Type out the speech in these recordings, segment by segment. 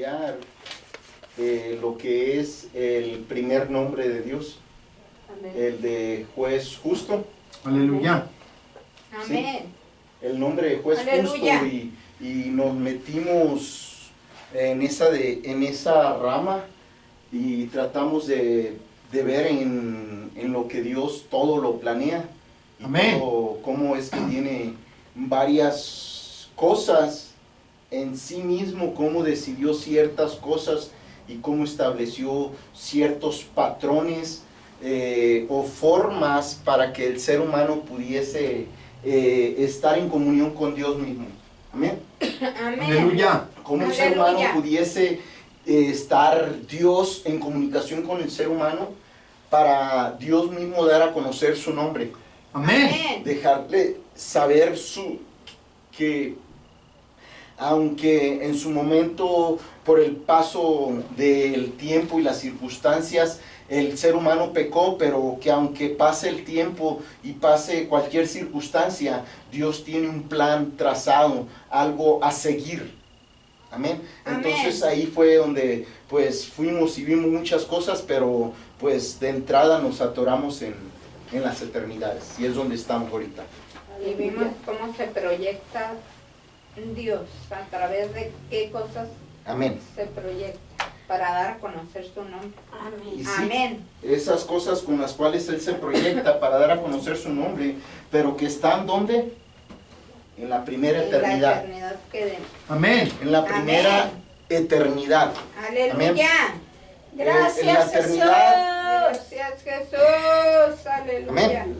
estudiar lo que es el primer nombre de Dios, el de juez justo. Aleluya. Amén. Sí, el nombre de juez Aleluya. justo, y nos metimos en esa rama y tratamos de ver en lo que Dios todo lo planea. Y Amén. todo, cómo es que tiene varias cosas en sí mismo, cómo decidió ciertas cosas y cómo estableció ciertos patrones o formas para que el ser humano pudiese estar en comunión con Dios mismo. Amén. Amén. Aleluya. Cómo el ser humano Aleluya. pudiese estar Dios en comunicación con el ser humano para Dios mismo dar a conocer su nombre. Amén. Dejarle saber que aunque en su momento, por el paso del tiempo y las circunstancias, el ser humano pecó, pero que aunque pase el tiempo y pase cualquier circunstancia, Dios tiene un plan trazado, algo a seguir. Amén. Amén. Entonces ahí fue donde pues fuimos y vimos muchas cosas, pero pues de entrada nos atoramos en las eternidades, y es donde estamos ahorita. Y vimos cómo se proyecta Dios, a través de qué cosas Amén. se proyecta para dar a conocer su nombre. Y Amén. sí, Amén. esas cosas con las cuales Él se proyecta para dar a conocer su nombre, pero que están ¿dónde? En la primera En la eternidad. eternidad que de... Amén. En la primera Amén. eternidad. Aleluya. En la eternidad. Gracias, Jesús. Aleluya. Amén.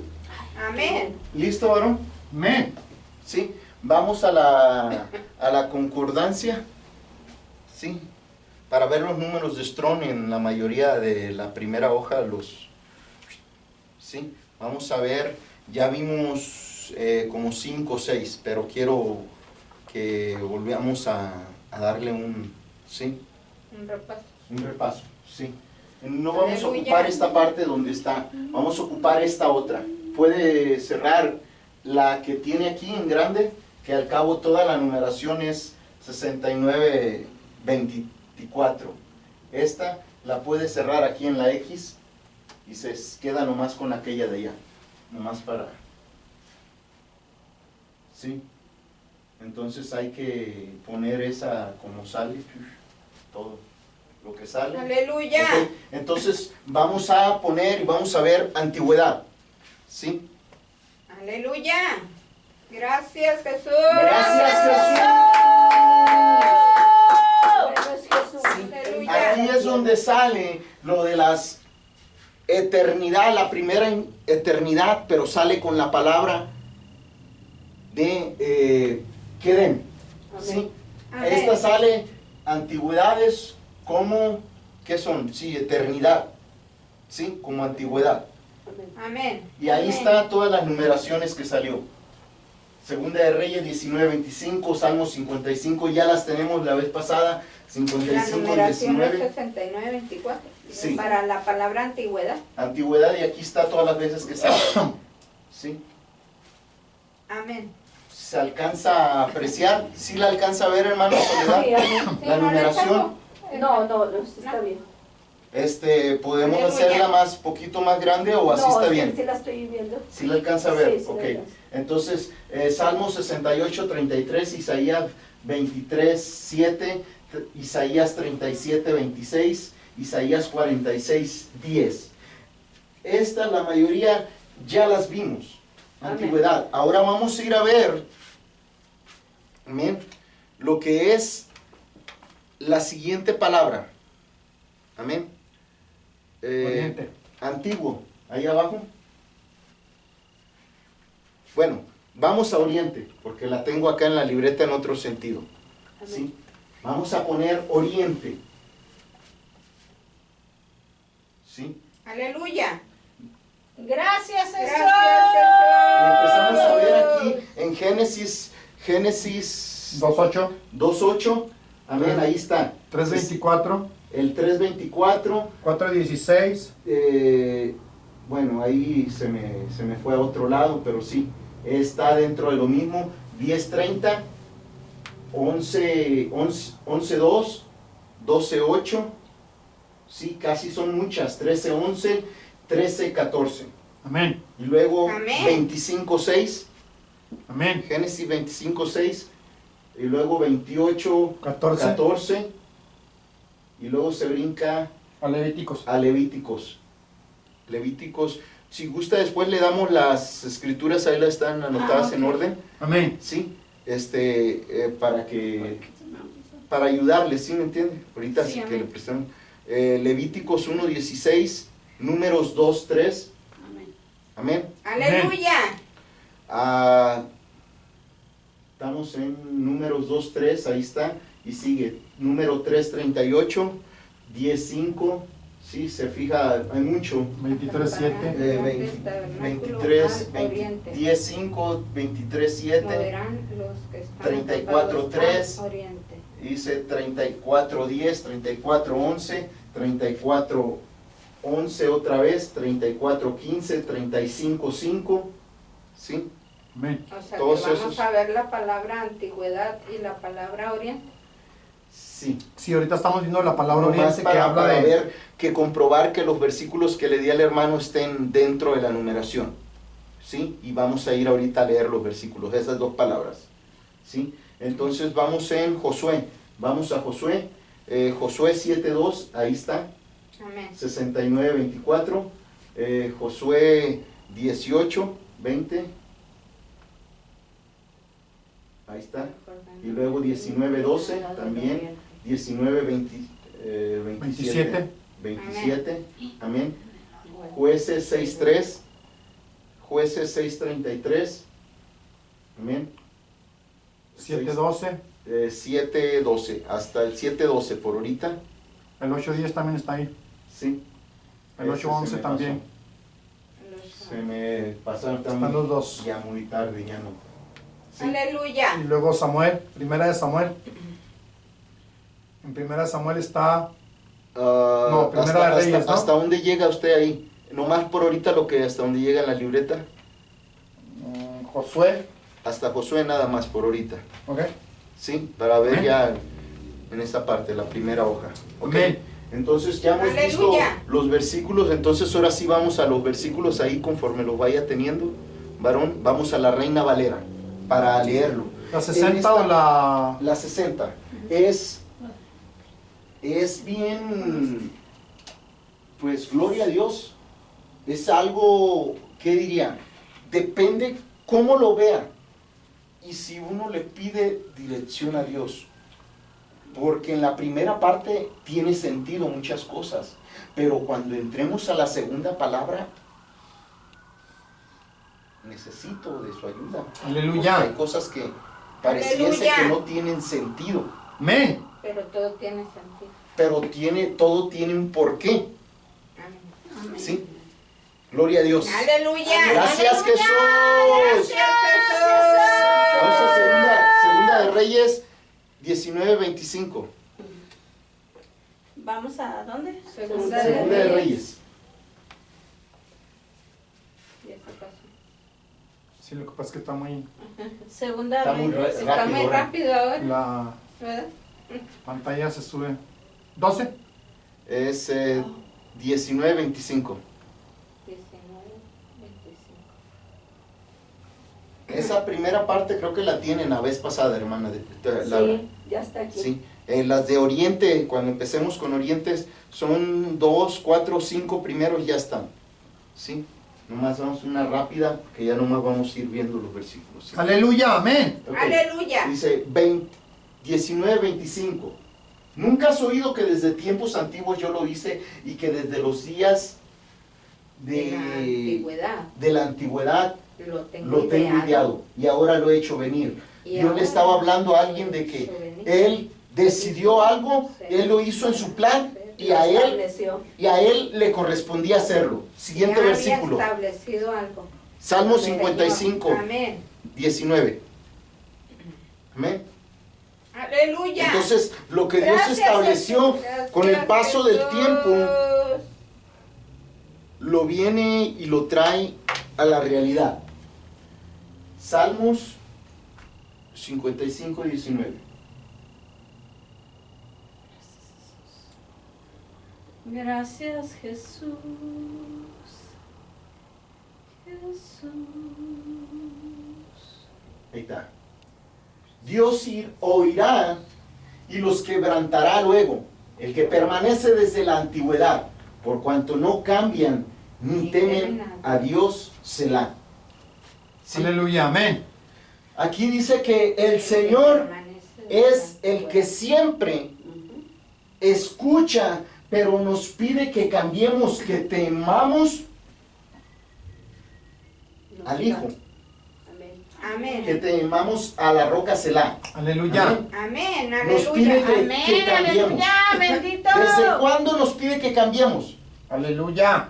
Amén. ¿Listo, varón? Amén. Sí. Vamos a la concordancia. Sí. Para ver los números de Strong en la mayoría de la primera hoja, sí. Vamos a ver, ya vimos como 5 o 6, pero quiero que volvamos a darle un repaso, sí. No vamos a Aleluya. ocupar esta parte donde está, vamos a ocupar esta otra. Puede cerrar la que tiene aquí en grande, que al cabo toda la numeración es 6924. Esta la puede cerrar aquí en la X y se queda nomás con aquella de allá, nomás para... ¿Sí? Entonces hay que poner esa como sale, todo lo que sale. Aleluya. Ok, entonces vamos a poner y vamos a ver antigüedad. ¿Sí? Aleluya. Gracias, Jesús. Gracias, Aleluya. Aquí es donde sale lo de las eternidad, la primera eternidad, pero sale con la palabra de Kedem. ¿Sí? Amén. Esta sale antigüedades como, ¿qué son? Sí, eternidad. ¿Sí? Como antigüedad. Amén. Y ahí Amén. está todas las numeraciones que salió. Segunda de Reyes 19:25, Salmos 55, ya las tenemos la vez pasada, La 55 y numeración es 19. 69-24. Sí. Para la palabra antigüedad. Antigüedad, y aquí está todas las veces que sale. ¿Sí? Amén. ¿Se alcanza a apreciar? ¿Sí la alcanza a ver, hermano Soledad? Sí, amén. La numeración. No, está bien. ¿Podemos Aleluya. hacerla poquito más grande o así No, está sí, bien? sí la estoy viendo. ¿Sí la alcanza a ver? Sí, sí Ok. la alcanzo. Entonces, Salmo 68, 33, Isaías 23, 7, Isaías 37, 26, Isaías 46, 10. Estas, la mayoría, ya las vimos. Amén. Antigüedad. Ahora vamos a ir a ver, amén, lo que es la siguiente palabra. Amén. Oriente. Antiguo, ahí abajo. Bueno, vamos a Oriente, porque la tengo acá en la libreta en otro sentido. ¿Sí? Vamos a poner Oriente. ¿Sí? Aleluya. Gracias, Jesús. Y empezamos a ver aquí en Génesis 2:8, 2:8. Amén, ahí está. 3:24, El 3:24. 4:16, Bueno, ahí se me fue a otro lado, pero sí, está dentro de lo mismo. 10:30, 11:2, 12:8, sí, casi son muchas, 13:11, 13:14. Amén. Y luego Amén. 25:6, Amén. Génesis 25:6, y luego 28:14, y luego se brinca A Levíticos. a Levíticos. Levíticos, si gusta después le damos las escrituras, ahí las están anotadas en orden, Amén. sí, para ayudarles, ¿sí me entiende? Ahorita Sí, sí que amén. le prestamos. Levíticos 1:16, Números 2:3, amén. Aleluya. Estamos en Números 2:3, ahí está, y sigue, número 3:38, 10:5, sí, se fija, hay mucho. 23:7. 23, 10:5, 23:7, Moverán los que están 34:3, al oriente. dice 34:10, 34:11, 34:11 otra vez, 34:15, 35:5, ¿sí? Amén. O sea, Todos que vamos esos. a ver la palabra antigüedad y la palabra oriente. Sí. Sí, ahorita estamos viendo la palabra Nomás oriente que para habla de... ver, que comprobar que los versículos que le di al hermano estén dentro de la numeración, ¿sí? Y vamos a ir ahorita a leer los versículos, esas dos palabras, ¿sí? Entonces vamos en Josué, vamos a Josué, Josué 7:2, ahí está, Amén. 69:24, Josué 18:20, ahí está, y luego 19:12 también, 27, 27, amén. Jueces 6:3, Jueces 6:33, amén. 7:12. 7:12, hasta el 7:12 por ahorita, El 8:10 también está ahí. sí. El Ese 8:11 se me también. pasó. Se me pasaron Están también, los dos. ya muy tarde, ya no. Sí. Aleluya. Y luego Samuel, primera de Samuel. En primera de Samuel está... No, Primera de Reyes, ¿no? ¿Hasta dónde llega usted ahí? Nomás por ahorita lo que hasta dónde llega en la libreta. Josué. Hasta Josué nada más por ahorita. Ok. Sí, para ver Amén. ya en esta parte, la primera hoja. Ok. Amén. Entonces ya hemos visto Aleluya. los versículos, entonces ahora sí vamos a los versículos ahí conforme los vaya teniendo. Varón, vamos a la Reina Valera para leerlo. ¿La En 60 esta- o la...? La 60 es bien, pues gloria a Dios, es algo, ¿qué diría? Depende cómo lo vea y si uno le pide dirección a Dios, porque en la primera parte tiene sentido muchas cosas, pero cuando entremos a la segunda palabra, necesito de su ayuda. Aleluya. Porque hay cosas que pareciese Aleluya. que no tienen sentido. Amén. Pero todo tiene sentido. Pero todo tiene un porqué, Amén. ¿sí? Gloria a Dios. Aleluya. Gracias, Aleluya. Jesús. Gracias, Jesús. Vamos a segunda de Reyes 19:25. ¿Vamos a dónde? Segunda Segunda de Reyes. Ya se pasó. Sí, lo que pasa es que está muy... Segunda Está muy Reyes. Está muy rápido ahora, La ¿verdad? pantalla se sube. 12. Es 19:25. 19, 25. Esa primera parte creo que la tienen la vez pasada, hermana. Laura. Sí, ya está aquí. Sí. Las de Oriente, cuando empecemos con Orientes, son 2, 4, 5 primeros y ya están. ¿Sí? Nomás vamos una rápida, que ya nomás vamos a ir viendo los versículos. ¿sí? Aleluya. Amén. Ok. Aleluya. Dice 19:25. ¿Nunca has oído que desde tiempos antiguos yo lo hice y que desde los días De la antigüedad de la antigüedad lo tengo lo tengo ideado y ahora lo he hecho venir? Y Yo ahora le estaba hablando a alguien de lo he que hecho venir. él decidió algo, él lo hizo en su plan y a él le correspondía hacerlo. Siguiente Ya versículo. había establecido algo. Salmo Amén. 55, Amén. 19. Amén. Aleluya. Entonces, lo que Dios Gracias, estableció Jesús. Gracias, con el paso del Jesús. tiempo, lo viene y lo trae a la realidad. Salmos 55, 19. Gracias, Jesús. Jesús. Ahí está. Dios oirá y los quebrantará luego. El que permanece desde la antigüedad, por cuanto no cambian ni temen a Dios, Selah. Sí. Aleluya, amén. Aquí dice que el Señor es el que siempre escucha, pero nos pide que cambiemos, que temamos al Hijo, Amén. que temamos a la roca Selah. Aleluya. Amén. Nos pide Aleluya. que cambiemos. Bendito. ¿Desde cuándo nos pide que cambiemos? Aleluya.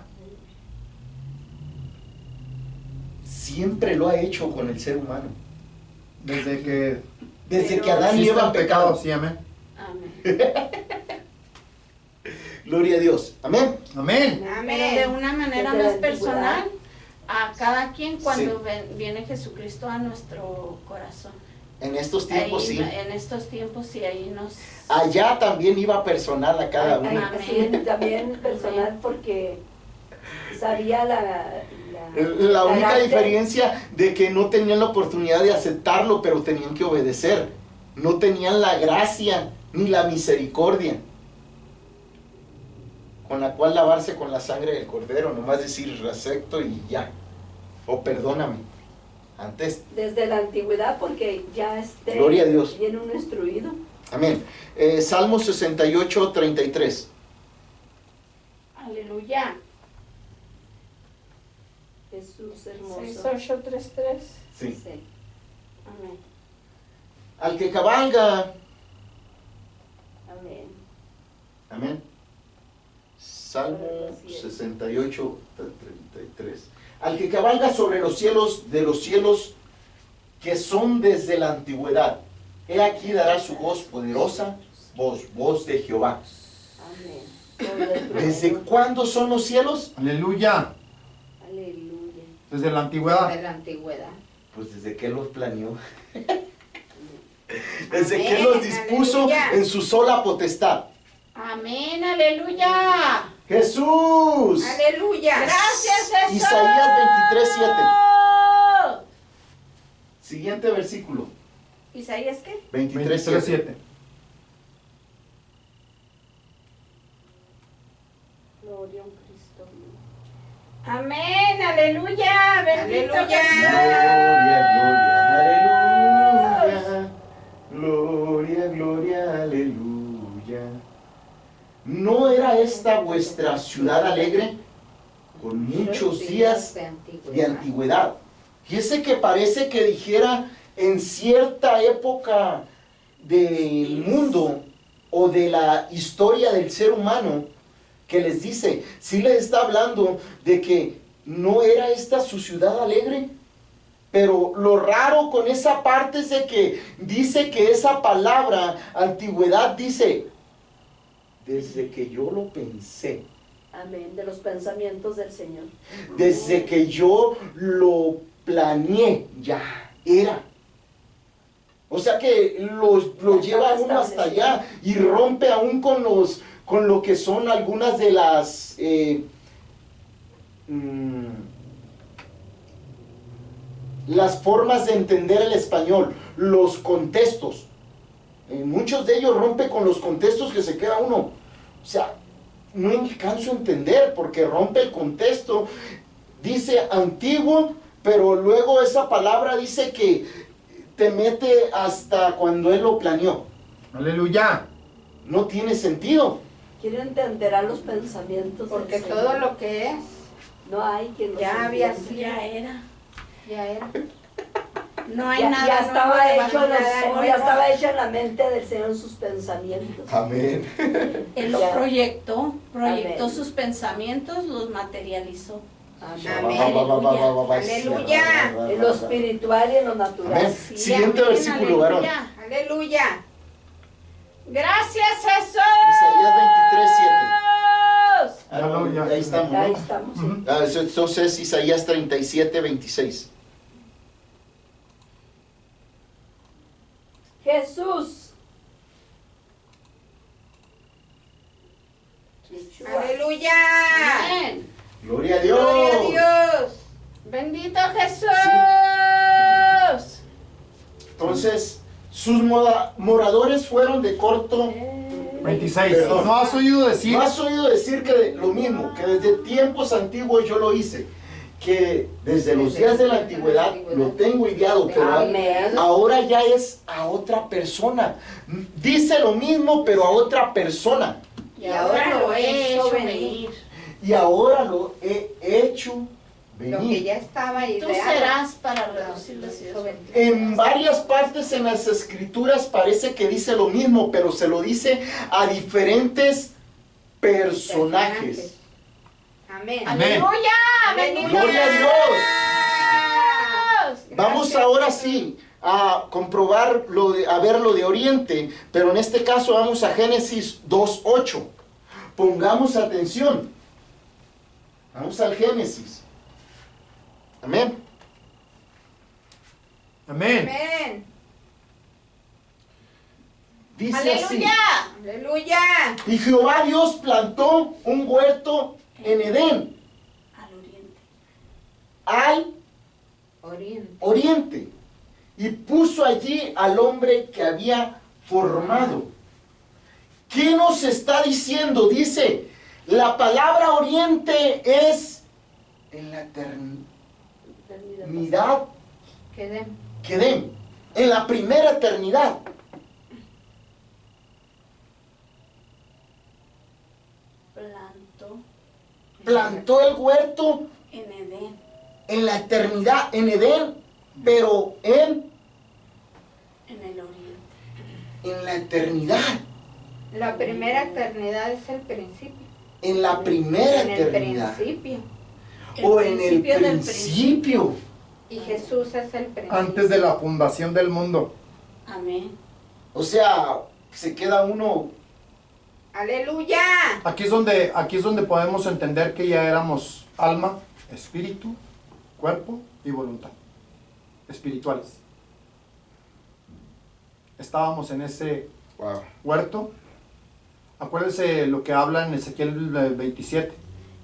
Siempre lo ha hecho con el ser humano. Desde que Desde que Adán y existe Eva el pecado, pecaron. sí, amén. Amén. Gloria a Dios. Amén. Amén. Pero de una manera Desde la más personal, a cada quien cuando Sí. viene Jesucristo a nuestro corazón. En estos tiempos Ahí, sí. en estos tiempos sí, ahí nos... Allá también iba personal a cada uno. Amén. Sí, también personal porque sabía La única carácter. diferencia de que no tenían la oportunidad de aceptarlo, pero tenían que obedecer. No tenían la gracia ni la misericordia con la cual lavarse con la sangre del cordero, nomás decir acepto y ya, o perdóname. Antes, Desde la antigüedad porque ya Gloria a Dios. viene uno instruido. amén. Salmo 68, 33. Aleluya. Jesús hermoso. 6833. Sí. Sí. Amén. Al que cabalga, Amén. amén. Salmo 68, 33. Al que cabalga sobre los cielos de los cielos que son desde la antigüedad. He aquí dará su voz poderosa, voz de Jehová. Amén. ¿Desde cuándo son los cielos? Aleluya. Aleluya. Desde la antigüedad. De la antigüedad. Pues desde que los planeó. Desde que Amén, los dispuso aleluya. en su sola potestad. Amén, aleluya. Jesús. Aleluya. Gracias, Jesús. Isaías 23:7. Siguiente versículo. ¿Isaías qué? 23:7. 23:7. Gloria a un Cristo. Amén, aleluya. Bendito Aleluya. Jesús. Gloria, gloria, gloria, aleluya. ¿No era esta vuestra ciudad alegre? Con muchos días de antigüedad. Fíjese que parece que dijera en cierta época del mundo o de la historia del ser humano, que les dice, sí les está hablando de que no era esta su ciudad alegre. Pero lo raro con esa parte es de que dice que esa palabra antigüedad dice, desde que yo lo pensé, Amén. De los pensamientos del Señor. desde que yo lo planeé, ya era. O sea que lo lleva a uno hasta allá y rompe aún con lo que son algunas de las las formas de entender el español, los contextos. Muchos de ellos rompe con los contextos que se queda uno. O sea, no alcanzo a entender porque rompe el contexto. Dice antiguo, pero luego esa palabra dice que te mete hasta cuando él lo planeó. Aleluya. No tiene sentido. Quiero entender los pensamientos Porque del todo Señor. lo que es, No hay quien los ya había entienda. sido. Ya era. Ya era. No hay Ya, nada. ya nuevo estaba debajo hecho de los- nada ya nuevo. estaba hecho en la mente del Señor sus pensamientos. Amén. Él lo Ya. proyectó Amén. sus pensamientos, los materializó. Amén. Aleluya. En lo espiritual y en lo natural. Amén. Sí, Siguiente amén, versículo, varón. aleluya. Aleluya. Gracias, Jesús. Isaías 23:7. Ya Ahí estamos, Ahí ¿no? estamos. Ujú. Entonces Isaías 37:26. Jesús. Yeshua. Aleluya. Amén. Gloria a Dios. Gloria a Dios. Bendito Jesús. Entonces, sus moradores fueron de corto. 26. Perdón. ¿No has oído decir? ¿No has oído decir que lo mismo, que desde tiempos antiguos yo lo hice? Que desde los días de la antigüedad lo tengo ideado, pero Amén. ahora ya es a otra persona. Dice lo mismo, pero a otra persona. Y ahora lo he hecho venir. Y ahora lo he hecho Lo que venir. ya estaba Tú ideado. serás para reducir los hijos. En varias partes en las escrituras parece que dice lo mismo, pero se lo dice a diferentes personajes. Amén. Amén. Aleluya. Bendito Gloria a Dios. Dios. Vamos ahora sí a comprobar a ver lo de Oriente, pero en este caso vamos a Génesis 2:8. Pongamos atención. Vamos al Génesis. Amén. Amén. Amén. Dice así. Aleluya. Aleluya. Y Jehová Dios plantó un huerto en Edén, Al oriente. al Oriente. oriente, y puso allí al hombre que había formado. ¿Qué nos está diciendo? Dice, la palabra oriente es en la eternidad Quedemos. Quedem, en la primera eternidad. Plantó el huerto En Edén. en la eternidad, en Edén, pero En el oriente. en la eternidad, La primera eternidad es el principio. en la primera En el eternidad, principio. o en el principio del principio. Y Jesús es el principio. Antes de la fundación del mundo. Amén. O sea, se queda uno. Aleluya. Aquí es donde podemos entender que ya éramos alma, espíritu, cuerpo y voluntad. Espirituales. Estábamos en ese Wow. huerto. Acuérdense lo que habla en Ezequiel 27.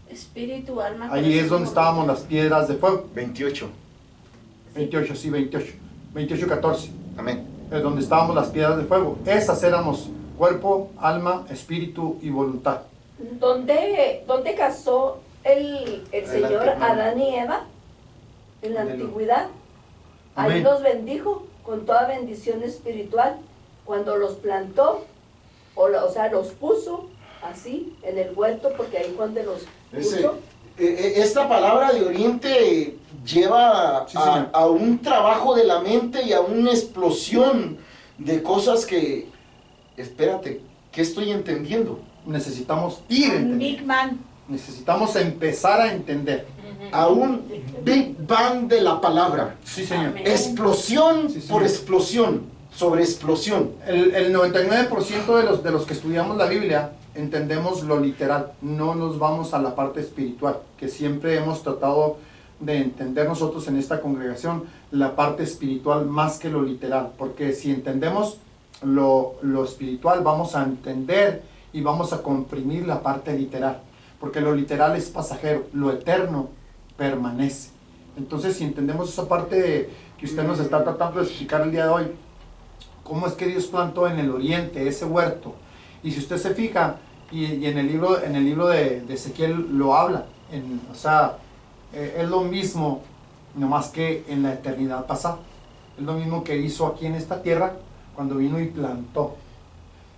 Espíritu, alma. Ahí es donde estábamos las piedras de fuego. 28. 28, sí, 28. 28, 14. Amén. Es donde estábamos las piedras de fuego. Esas éramos cuerpo, alma, espíritu y voluntad. ¿Dónde casó el Señor Adelante, hermano. Adán y Eva? En la Aleluya. antigüedad. Ahí Amén. los bendijo con toda bendición espiritual. Cuando los plantó, o sea, los puso así en el huerto, porque ahí cuando los puso. Esta palabra de oriente lleva Sí, señor. a un trabajo de la mente y a una explosión de cosas que, espérate, ¿qué estoy entendiendo? Necesitamos ir Un entendiendo. Big Man. Necesitamos empezar a entender. A un Big Bang de la palabra. Sí, señor. Amén. Explosión Sí, señor. por explosión, sobre explosión. El 99% de los que estudiamos la Biblia entendemos lo literal, no nos vamos a la parte espiritual, que siempre hemos tratado de entender nosotros en esta congregación, la parte espiritual más que lo literal, porque si entendemos lo espiritual vamos a entender y vamos a comprimir la parte literal, porque lo literal es pasajero, lo eterno permanece. Entonces, si entendemos esa parte que usted nos está tratando de explicar el día de hoy, cómo es que Dios plantó en el oriente ese huerto, y si usted se fija, y en el libro de Ezequiel lo habla, o sea, es lo mismo, nomás que en la eternidad pasada, es lo mismo que hizo aquí en esta tierra, cuando vino y plantó,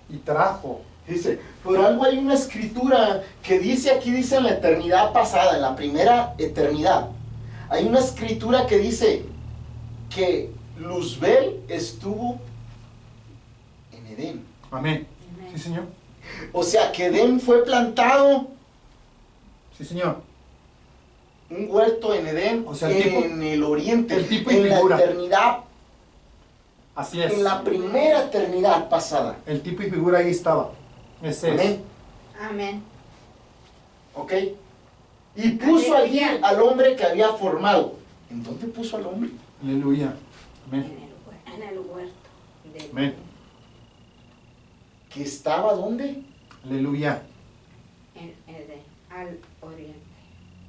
y trajo. Dice, por algo hay una escritura que dice, aquí dice en la eternidad pasada, en la primera eternidad. Hay una escritura que dice que Luzbel estuvo en Edén. Amén. Sí, señor. O sea, que Edén fue plantado, Sí, señor. un huerto en Edén, O sea, el tipo- en el oriente, el tipo y en la figura. eternidad, Así es. en la primera eternidad pasada. El tipo y figura ahí estaba. Ese es. Amén. Amén. ¿Ok? Y puso allí Aleluya. al hombre que había formado. ¿En dónde puso al hombre? Aleluya. En Amén. el huerto. Amén. ¿Que estaba dónde? Aleluya. al oriente.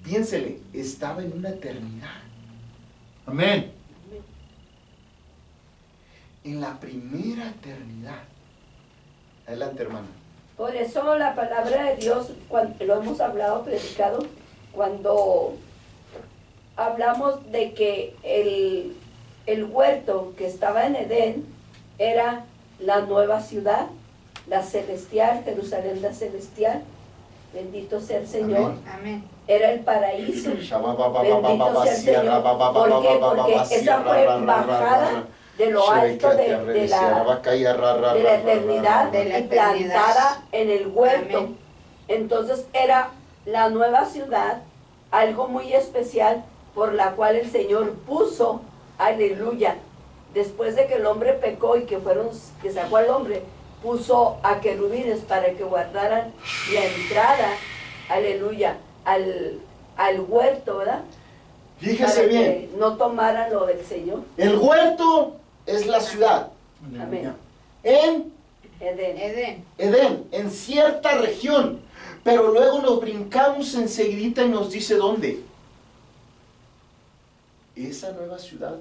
Piénsele, estaba en una eternidad. Amén. En la primera eternidad. Adelante, hermano. Por eso la palabra de Dios, cuando lo hemos hablado, predicado, cuando hablamos de que el huerto que estaba en Edén era la nueva ciudad, la celestial, Jerusalén la celestial, bendito sea el Señor, Amén. Amén. era el paraíso, bendito sea el Señor. ¿Por qué? Porque esa fue bajada de lo alto de la eternidad De la y plantada en el huerto. Amén. Entonces era la nueva ciudad, algo muy especial por la cual el Señor puso, aleluya, después de que el hombre pecó y que sacó al hombre, puso a querubines para que guardaran la entrada, aleluya, al huerto, ¿verdad? Fíjese Para bien, que no tomaran lo del Señor. el huerto es la ciudad. Amén. En Edén. Edén. Edén, en cierta región. Pero luego nos brincamos enseguidita y nos dice dónde. Esa nueva ciudad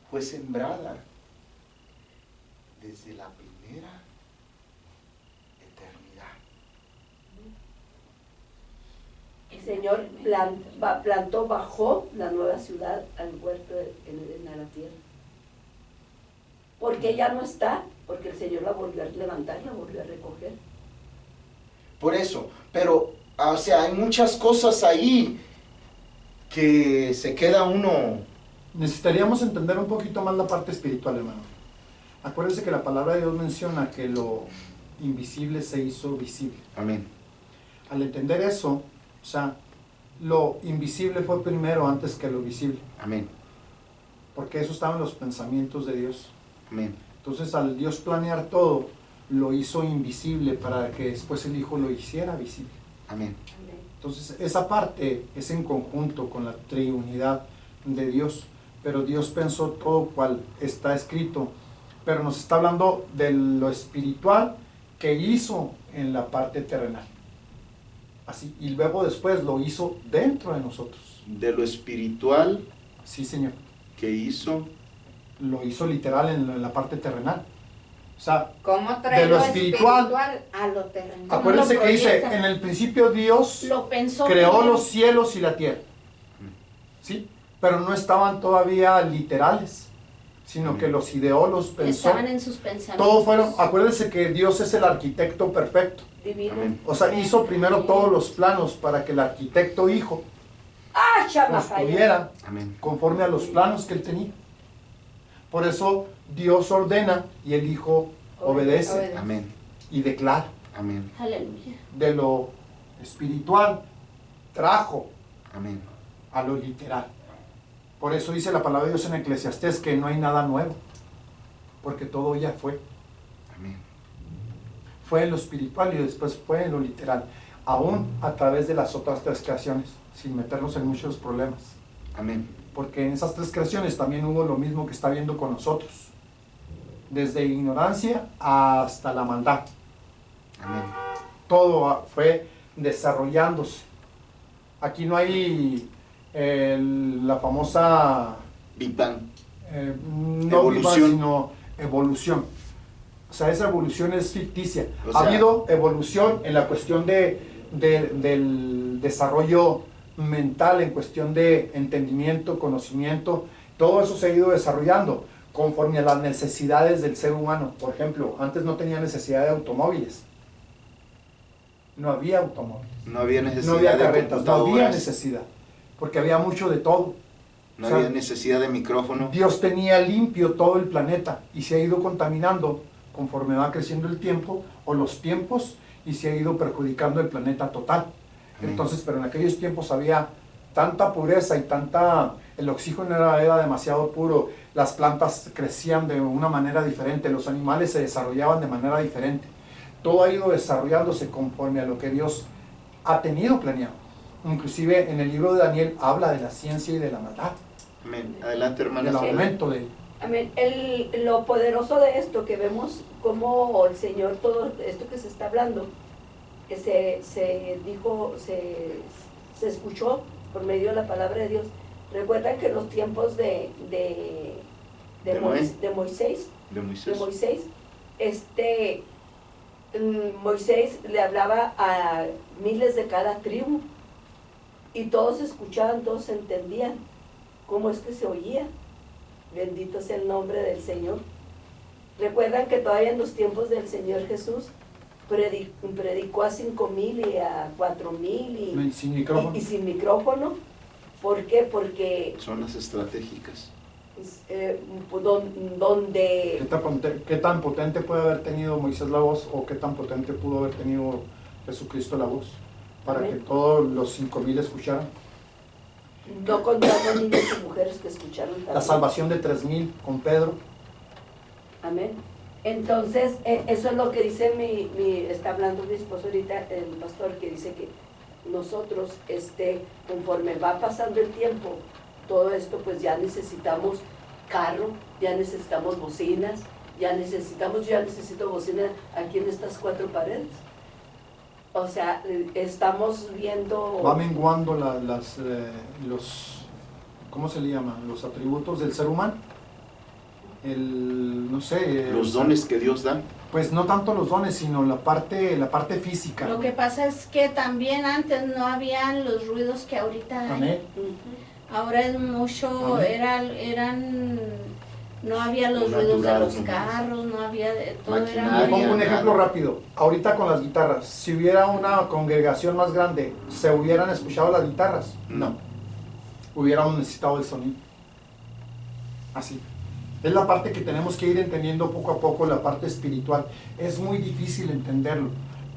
fue sembrada desde la primera eternidad. El Señor plantó, bajó la nueva ciudad al huerto en Edén, a la tierra. Porque ya no está, porque el Señor la volvió a levantar, la volvió a recoger. Por eso, pero, o sea, hay muchas cosas ahí que se queda uno. Necesitaríamos entender un poquito más la parte espiritual, hermano. Acuérdense que la palabra de Dios menciona que lo invisible se hizo visible. Amén. Al entender eso, o sea, lo invisible fue primero antes que lo visible, Amén. porque eso estaba en los pensamientos de Dios. Amén. Entonces, al Dios planear todo, lo hizo invisible para que después el Hijo lo hiciera visible. Amén. Entonces, esa parte es en conjunto con la triunidad de Dios, pero Dios pensó todo cual está escrito, pero nos está hablando de lo espiritual que hizo en la parte terrenal. Así, y luego después lo hizo dentro de nosotros. De lo espiritual Sí, Señor. que hizo. Lo hizo literal en la parte terrenal. O sea, ¿Cómo trae de lo lo espiritual espiritual a lo terrenal? acuérdense lo que dice, proyecta? en el principio Dios Lo pensó creó primero. los cielos y la tierra. ¿Sí? Pero no estaban todavía literales, sino que los ideó, los pensó. Estaban en sus pensamientos. Todos fueron, acuérdense que Dios es el arquitecto perfecto. Divino. Amén. O sea, hizo primero todos los planos para que el arquitecto hijo ¡Ah, chama! construyera Amén. conforme a los planos que él tenía. Por eso Dios ordena y el Hijo obedece Obedece. Amén. y declara. Amén. Aleluya. De lo espiritual trajo Amén. a lo literal. Por eso dice la palabra de Dios en Eclesiastés que no hay nada nuevo, porque todo ya fue. Amén. Fue en lo espiritual y después fue en lo literal, aún a través de las otras tres creaciones, sin meternos en muchos problemas. Amén. Porque en esas tres creaciones también hubo lo mismo que está viendo con nosotros, desde ignorancia hasta la maldad. Amén. Todo fue desarrollándose. Aquí no hay la famosa Big Bang. no Evolución. Big Bang, sino evolución. O sea, esa evolución es ficticia. O Ha sea, habido evolución en la cuestión del desarrollo mental, en cuestión de entendimiento, conocimiento. Todo eso se ha ido desarrollando conforme a las necesidades del ser humano. Por ejemplo, antes no tenía necesidad de automóviles. No había automóviles. No había necesidad No había de carretas, no había computadoras. necesidad. Porque había mucho de todo. No O sea, había necesidad de micrófono. Dios tenía limpio todo el planeta y se ha ido contaminando conforme va creciendo el tiempo o los tiempos y se ha ido perjudicando el planeta total. Amén. Entonces, pero en aquellos tiempos había tanta pureza y el oxígeno era demasiado puro, las plantas crecían de una manera diferente, los animales se desarrollaban de manera diferente. Todo ha ido desarrollándose conforme a lo que Dios ha tenido planeado. Inclusive en el libro de Daniel habla de la ciencia y de la maldad, Amén. Adelante, del hermano. aumento de... Amén. Lo poderoso de esto que vemos, como el Señor, todo esto que se está hablando, se dijo, se escuchó por medio de la palabra de Dios. Recuerdan que en los tiempos de Moisés, Moisés le hablaba a miles de cada tribu y todos escuchaban, todos entendían cómo es que se oía. Bendito sea el nombre del Señor. Recuerdan que todavía en los tiempos del Señor Jesús predicó a 5,000 y a 4,000 Y sin micrófono. y sin micrófono. ¿Por qué? Porque Zonas estratégicas. donde ¿Qué tan potente puede haber tenido Moisés la voz o qué tan potente pudo haber tenido Jesucristo la voz para Amén. que todos los 5,000 escucharan? no contando niños y mujeres que escucharon La también. salvación de 3,000 con Pedro. Amén. Entonces, eso es lo que dice está hablando mi esposo ahorita, el pastor, que dice que nosotros, conforme va pasando el tiempo, todo esto, pues ya necesitamos carro, ya necesitamos bocinas, yo ya necesito bocina aquí en estas 4 paredes. O sea, estamos viendo... Va menguando los, ¿cómo se le llama? Los atributos del ser humano. No sé. Los dones que Dios da. Pues no tanto los dones, sino la parte física. Lo que pasa es que también antes no habían los ruidos que ahorita hay. Amén. Ujú. Ahora es mucho, Amén. no había los Lo ruidos de natural, los nomás. carros, no había, todo era Maquinaria. Le pongo un nada. ejemplo rápido. Ahorita con las guitarras, si hubiera una congregación más grande, ¿se hubieran escuchado las guitarras? No. Hubiéramos necesitado el sonido. Así. Es la parte que tenemos que ir entendiendo poco a poco, la parte espiritual. Es muy difícil entenderlo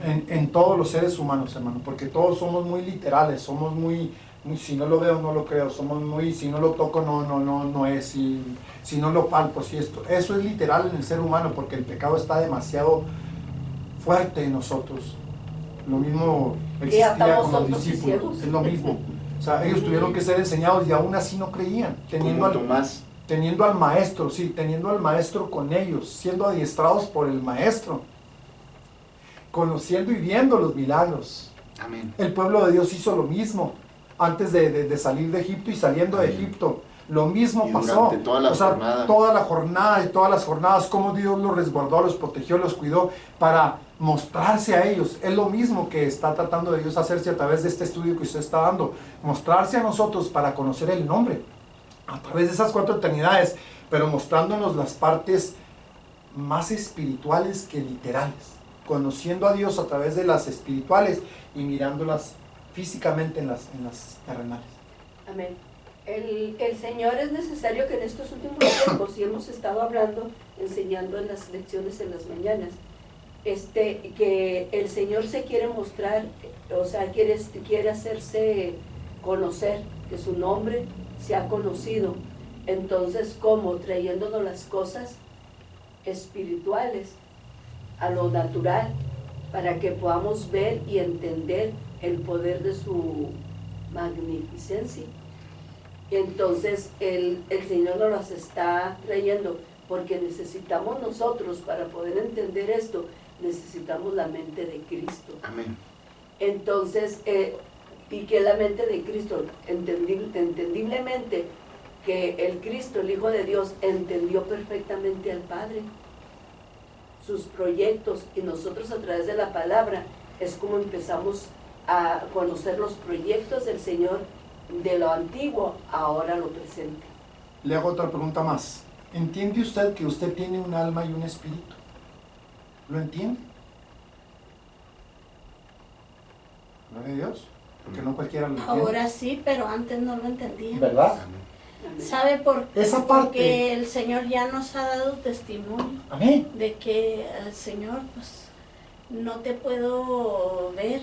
en todos los seres humanos, hermano, porque todos somos muy literales, somos muy si no lo veo, no lo creo, somos muy, si no lo toco, no es, si no lo palpo, si esto. Eso es literal en el ser humano, porque el pecado está demasiado fuerte en nosotros. Lo mismo existía estamos con los sordos y discípulos, ciegos. es lo mismo. O sea, ellos tuvieron que ser enseñados y aún así no creían, Como Tomás. teniendo al maestro, sí, teniendo al maestro con ellos, siendo adiestrados por el maestro, conociendo y viendo los milagros. Amén. El pueblo de Dios hizo lo mismo antes de salir de Egipto y saliendo de Egipto. Lo mismo Y pasó. durante toda la jornada. Toda la jornada y todas las jornadas, cómo Dios los resguardó, los protegió, los cuidó para mostrarse a ellos. Es lo mismo que está tratando de Dios hacerse a través de este estudio que usted está dando. Mostrarse a nosotros para conocer el nombre. A través de esas 4 eternidades, pero mostrándonos las partes más espirituales que literales. Conociendo a Dios a través de las espirituales y mirándolas físicamente en las terrenales. Amén. El Señor es necesario que en estos últimos tiempos, y hemos estado hablando, enseñando en las lecciones en las mañanas, que el Señor se quiere mostrar, o sea, quiere hacerse conocer, que su nombre se ha conocido. Entonces, ¿cómo? Trayéndonos las cosas espirituales a lo natural, para que podamos ver y entender el poder de su magnificencia. Entonces el Señor nos las está trayendo, porque necesitamos nosotros, para poder entender esto, necesitamos la mente de Cristo. Amén. Entonces, ¿y qué es la mente de Cristo? Entendiblemente, que el Cristo, el Hijo de Dios, entendió perfectamente al Padre, sus proyectos, y nosotros a través de la palabra es como empezamos a conocer los proyectos del Señor, de lo antiguo ahora lo presente. Le hago otra pregunta más. ¿Entiende usted que usted tiene un alma y un espíritu? ¿Lo entiende? Gloria a Dios. Porque no cualquiera lo entiende. Ahora sí, pero antes no lo entendía. ¿Verdad? Amén. ¿Sabe por qué? Esa parte. Porque el Señor ya nos ha dado testimonio Amén. de que el Señor, pues, no te puedo ver,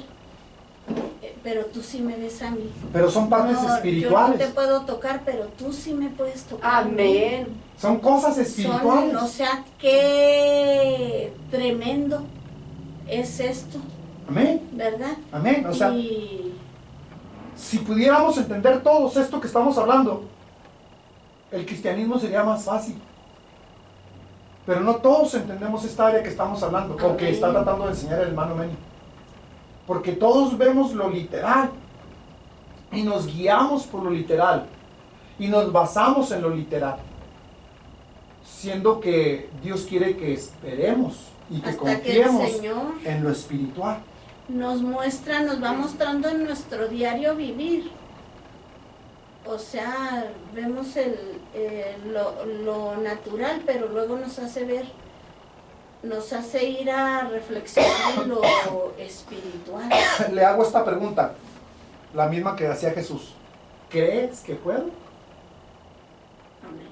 pero tú sí me ves a mí. Pero son partes No, yo no espirituales. te puedo tocar, pero tú sí me puedes tocar. Amén. Son cosas espirituales. O sea, qué tremendo es esto, Amén. ¿verdad? Amén. O sea, Y si pudiéramos entender todos esto que estamos hablando, el cristianismo sería más fácil. Pero no todos entendemos esta área que estamos hablando, o que está Amén. tratando de enseñar el hermano Meni. Porque todos vemos lo literal y nos guiamos por lo literal y nos basamos en lo literal, siendo que Dios quiere que esperemos y que Hasta que el confiemos Señor en lo espiritual. nos muestra, nos va mostrando en nuestro diario vivir. O sea, vemos lo natural, pero luego nos hace ver, nos hace ir a reflexionar en lo espiritual. Le hago esta pregunta, la misma que hacía Jesús. ¿Crees que puedo? Amén.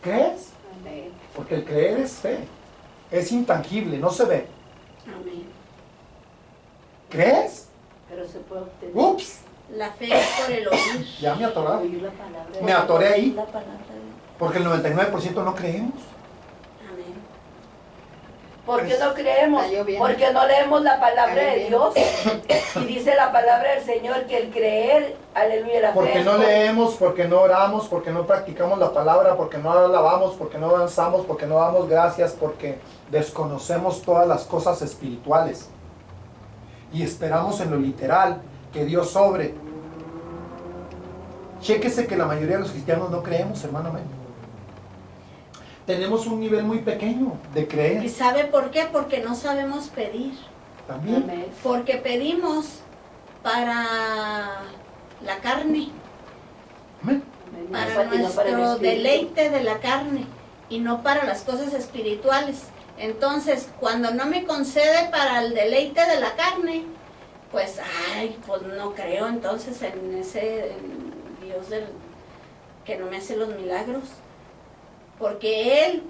¿Crees? Amén. Porque el creer es fe, es intangible, no se ve. Amén. ¿Crees? Pero se puede obtener. Ups, La fe es por el oír. ya me atoré. Oír la palabra. Me atoré ahí. La palabra de Dios. Porque el 99% no creemos. Amén. ¿Por qué no creemos? Está lloviendo. Porque no leemos la palabra Está de Dios. Y dice la palabra del Señor que el creer, aleluya, la fe Porque es no por- leemos, porque no oramos, porque no practicamos la palabra, porque no alabamos, porque no danzamos, porque no damos gracias, porque desconocemos todas las cosas espirituales. Y esperamos en lo literal, que Dios obre. Chéquese que la mayoría de los cristianos no creemos, hermano mío. Tenemos un nivel muy pequeño de ¿Y creer sabe por qué? Porque no sabemos pedir. también. Amén. Porque pedimos para la carne, Amén. Amén. para Y no para el nuestro espíritu. deleite de la carne y no para las cosas espirituales. Entonces, cuando no me concede para el deleite de la carne, pues, pues no creo entonces en ese Dios que no me hace los milagros. Porque Él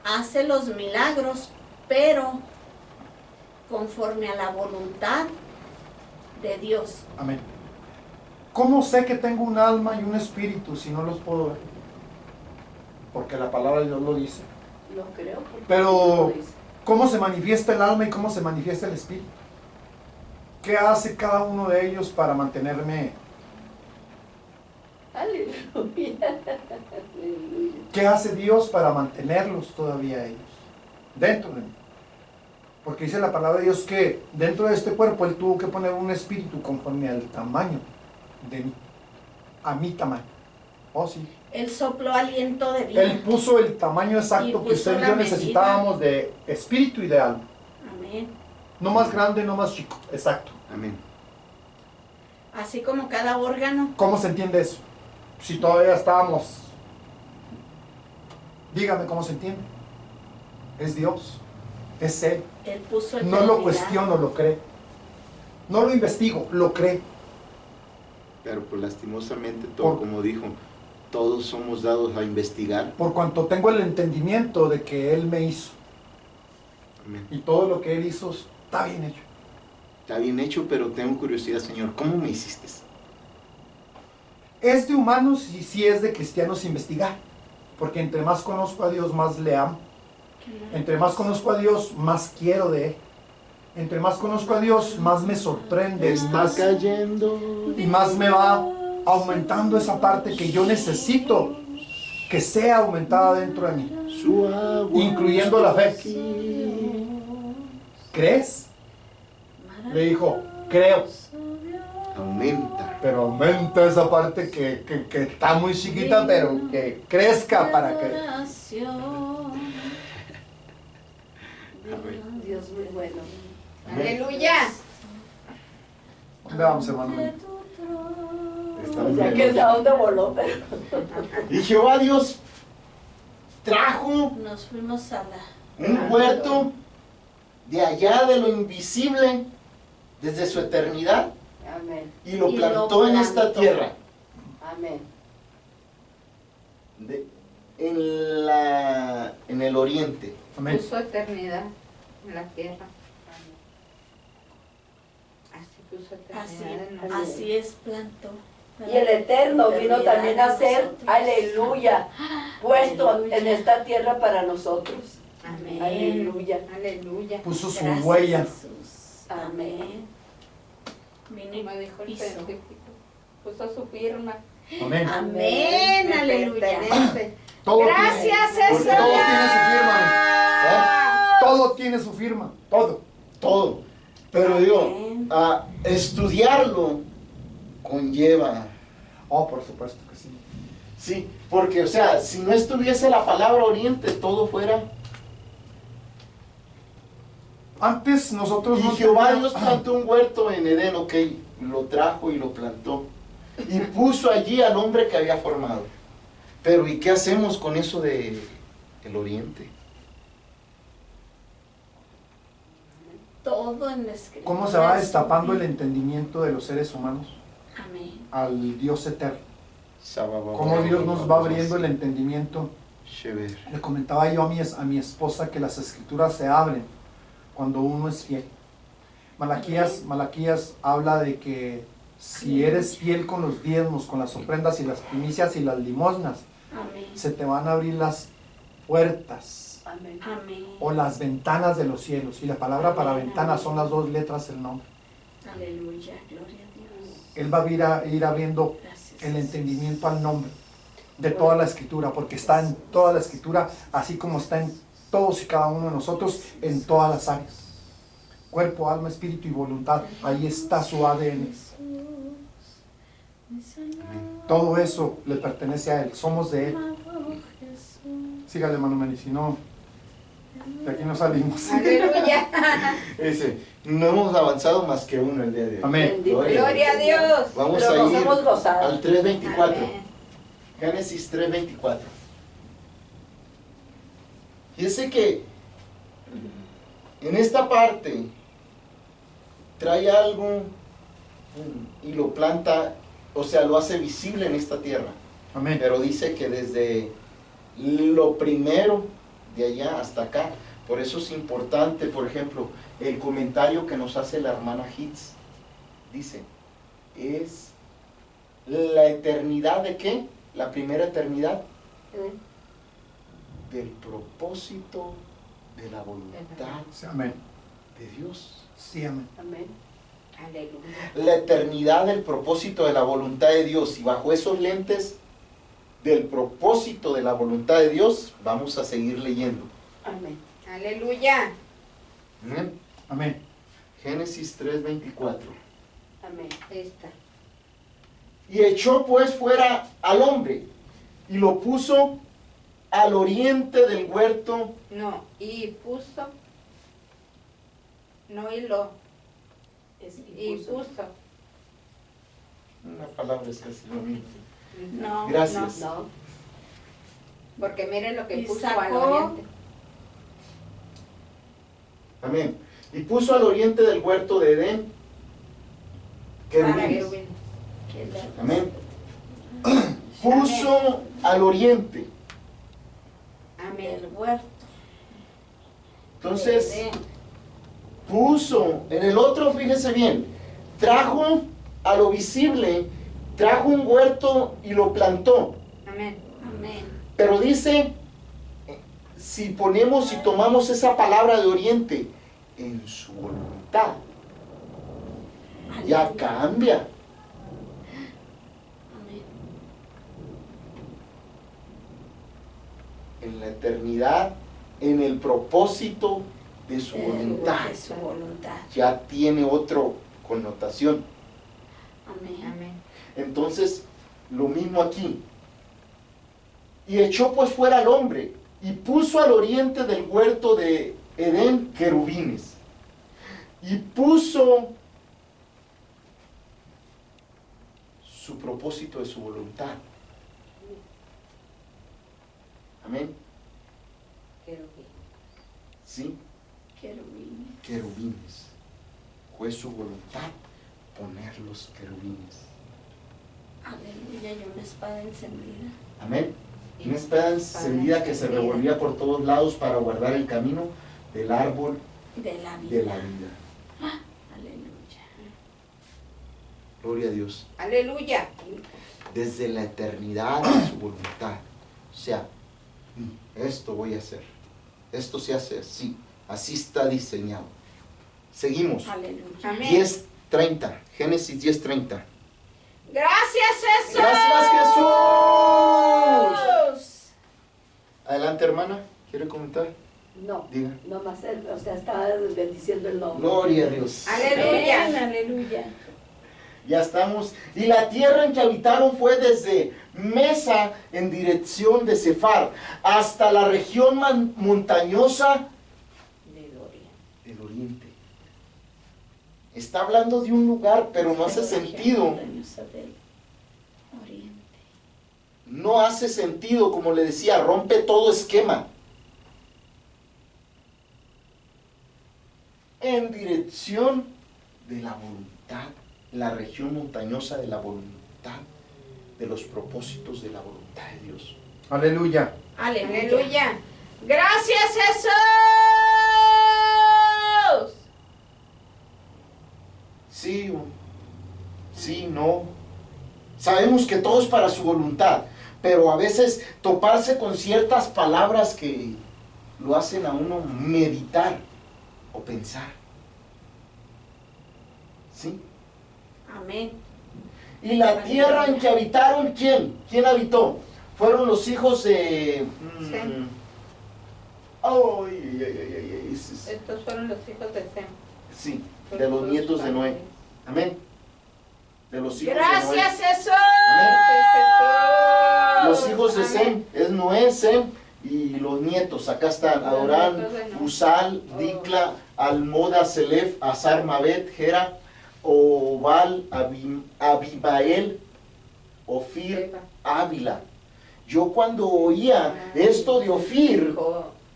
hace los milagros, pero conforme a la voluntad de Dios. Amén. ¿Cómo sé que tengo un alma y un espíritu si no los puedo ver? Porque la palabra de Dios lo dice. Lo creo. porque Pero, lo dice. ¿cómo se manifiesta el alma y cómo se manifiesta el espíritu? ¿Qué hace cada uno de ellos para mantenerme? Aleluya. Aleluya. ¿Qué hace Dios para mantenerlos todavía ellos? Dentro de mí. Porque dice la palabra de Dios que dentro de este cuerpo Él tuvo que poner un espíritu conforme al tamaño de mí. A mi tamaño. Oh, sí. Él sopló aliento de vida. Él puso el tamaño Y exacto que puso usted y la yo medida. necesitábamos de espíritu y de alma. Amén. No más grande, no más chico. Exacto. Amén. Así como cada órgano. ¿Cómo se entiende eso? Si todavía estábamos... Dígame cómo se entiende. Es Dios. Es Él. Él puso No lo eternidad. cuestiono, lo creo. No lo investigo, lo creo. Pero pues lastimosamente, todo Por- como dijo, todos somos dados a investigar. Por cuanto tengo el entendimiento de que Él me hizo. Amén. Y todo lo que Él hizo está bien hecho. Está bien hecho, pero tengo curiosidad, Señor, ¿cómo me hiciste? Es de humanos y sí es de cristianos investigar. Porque entre más conozco a Dios, más le amo. Entre más conozco a Dios, más quiero de Él. Entre más conozco a Dios, más me sorprende. Está cayendo. Y más me va aumentando esa parte que yo necesito que sea aumentada dentro de mí. Su agua. Incluyendo la fe. Aquí. ¿Crees? Le dijo, creo. Aumenta. Pero aumenta esa parte que está muy chiquita, pero que crezca para que... Dios muy bueno. Aleluya. ¿Dónde vamos, hermano? O sea que es a dónde voló, pero Y Jehová Dios trajo Nos fuimos a la... un huerto de allá de lo invisible desde su eternidad amén, y lo Y lo plantó en esta plantó. tierra. amén. En el oriente. Amén. Puso eternidad en la tierra. Así puso eternidad en la Así es, plantó. Y el Eterno vino Eternidad también a en ser, nosotros. aleluya, puesto Aleluya. en esta tierra para nosotros. Amén. Aleluya. Aleluya. Puso su Gracias, huella. Jesús. Amén. Vino y Como dijo el hizo. científico. Puso su firma. Amén. Amén, Me aleluya. pertenece. Todo Gracias, tiene, porque César. todo tiene su firma. ¿eh? Todo tiene su firma. Todo. Todo. Pero digo, Amén. estudiarlo conlleva. Oh, por supuesto que sí. Sí, porque, o sea, si no estuviese la palabra oriente, todo fuera. Antes nosotros Y no Jehová teníamos- Dios plantó un huerto en Edén, ok, lo trajo y lo plantó. Y puso allí al hombre que había formado. Pero ¿y qué hacemos con eso de el oriente? Todo en la escritura. ¿Cómo se va destapando el entendimiento de los seres humanos Amén. al Dios eterno? ¿Cómo Dios nos va abriendo el entendimiento? Le comentaba yo a mi esposa que las escrituras se abren cuando uno es fiel. Malaquías habla de que si eres fiel con los diezmos, con las ofrendas y las primicias y las limosnas, Amén. se te van a abrir las puertas Amén. Amén. o las ventanas de los cielos. Y la palabra para ventana son las 2 letras del nombre. Aleluya. Gloria a Dios. Él va a ir abriendo Gracias. el entendimiento al nombre de toda la escritura, porque está en toda la escritura, así como está en todos y cada uno de nosotros, en todas las áreas. Cuerpo, alma, espíritu y voluntad. Ahí está su ADN. Todo eso le pertenece a Él. Somos de Él. Sígale, hermano Meni, si no, de aquí no salimos. Aleluya. Ese, no hemos avanzado más que uno el día de hoy. Amén. Gloria a Dios. Vamos Pero a nos ir hemos gozado. al 3.24. Amén. Génesis 3.24. Fíjese que en esta parte trae algo y lo planta, o sea, lo hace visible en esta tierra. Amén. Pero dice que desde lo primero de allá hasta acá, por eso es importante, por ejemplo, el comentario que nos hace la hermana Hitz, dice, es la eternidad de ¿qué? La primera eternidad del propósito de la voluntad Sí, amén. de Dios. Sí, amén. Amén. Aleluya. La eternidad del propósito de la voluntad de Dios, y bajo esos lentes del propósito de la voluntad de Dios, vamos a seguir leyendo. Amén. Aleluya. Amén. Amén. Génesis 3:24. Amén. Esta. Y echó pues fuera al hombre, y lo puso al oriente del huerto. No, y puso. No, y lo. Es Y puso. puso. Una palabra es casi lo mismo. No. Gracias. No. Porque miren lo que Y puso sacó- al oriente. Amén. Y puso al oriente del huerto de Edén Para querubines. que Que le- Amén. Puso al oriente. Amén. Del huerto. Entonces, de Edén. puso en el otro, fíjese bien, trajo a lo visible, trajo un huerto y lo plantó. Amén. Amén. Pero dice, si ponemos y tomamos esa palabra de oriente en su voluntad, ya Aleluya. cambia. Amén. En la eternidad, en el propósito de su voluntad, De su voluntad. ya tiene otra connotación. Amén. Amén. Entonces, lo mismo aquí. Y echó pues fuera al hombre, y puso al oriente del huerto de Edén querubines. Y puso su propósito de su voluntad. Amén. Querubín. Sí, Querubines. querubines. Fue su voluntad poner los querubines. Aleluya. Y una espada encendida. Amén. Una espada encendida que se revolvía por todos lados para guardar el camino del árbol De la vida. de la vida. Aleluya. Gloria a Dios. Aleluya. Desde la eternidad de su voluntad. O sea, esto voy a hacer. Esto se hace así. Así está diseñado. Seguimos. Aleluya. Amén. 10:30. Génesis 10:30. Gracias, Jesús. Gracias, Jesús. Adelante, hermana. ¿Quiere comentar? No, Diga. nomás él, o sea, estaba bendiciendo el nombre. Gloria a Dios. Aleluya. Amén, aleluya. Ya estamos. Y la tierra en que habitaron fue desde Mesa en dirección de Sefar hasta la región montañosa del oriente. Está hablando de un lugar, pero no hace sentido. No hace sentido, como le decía, rompe todo esquema. En dirección de la voluntad, la región montañosa de la voluntad, de los propósitos de la voluntad de Dios. Aleluya. Aleluya. Aleluya. Gracias, Jesús. Sí, sí, no. Sabemos que todo es para su voluntad, pero a veces toparse con ciertas palabras que lo hacen a uno meditar o pensar. ¿Sí? Amén. Y la tierra en que habitaron, ¿quién? ¿Quién habitó? Fueron los hijos de... Sem. Estos fueron los hijos de Sem. Sí, de los nietos de Noé. Amén. De los hijos de Gracias, Noé. Jesús. Amén. Los hijos de Sem es Noé, Sem y los nietos. Acá están Adorán, Usal, Dicla, Almoda, Selef, Azar, Mabet, Gera, Obal, Abimael, Ofir, Ávila. Yo cuando oía esto de Ofir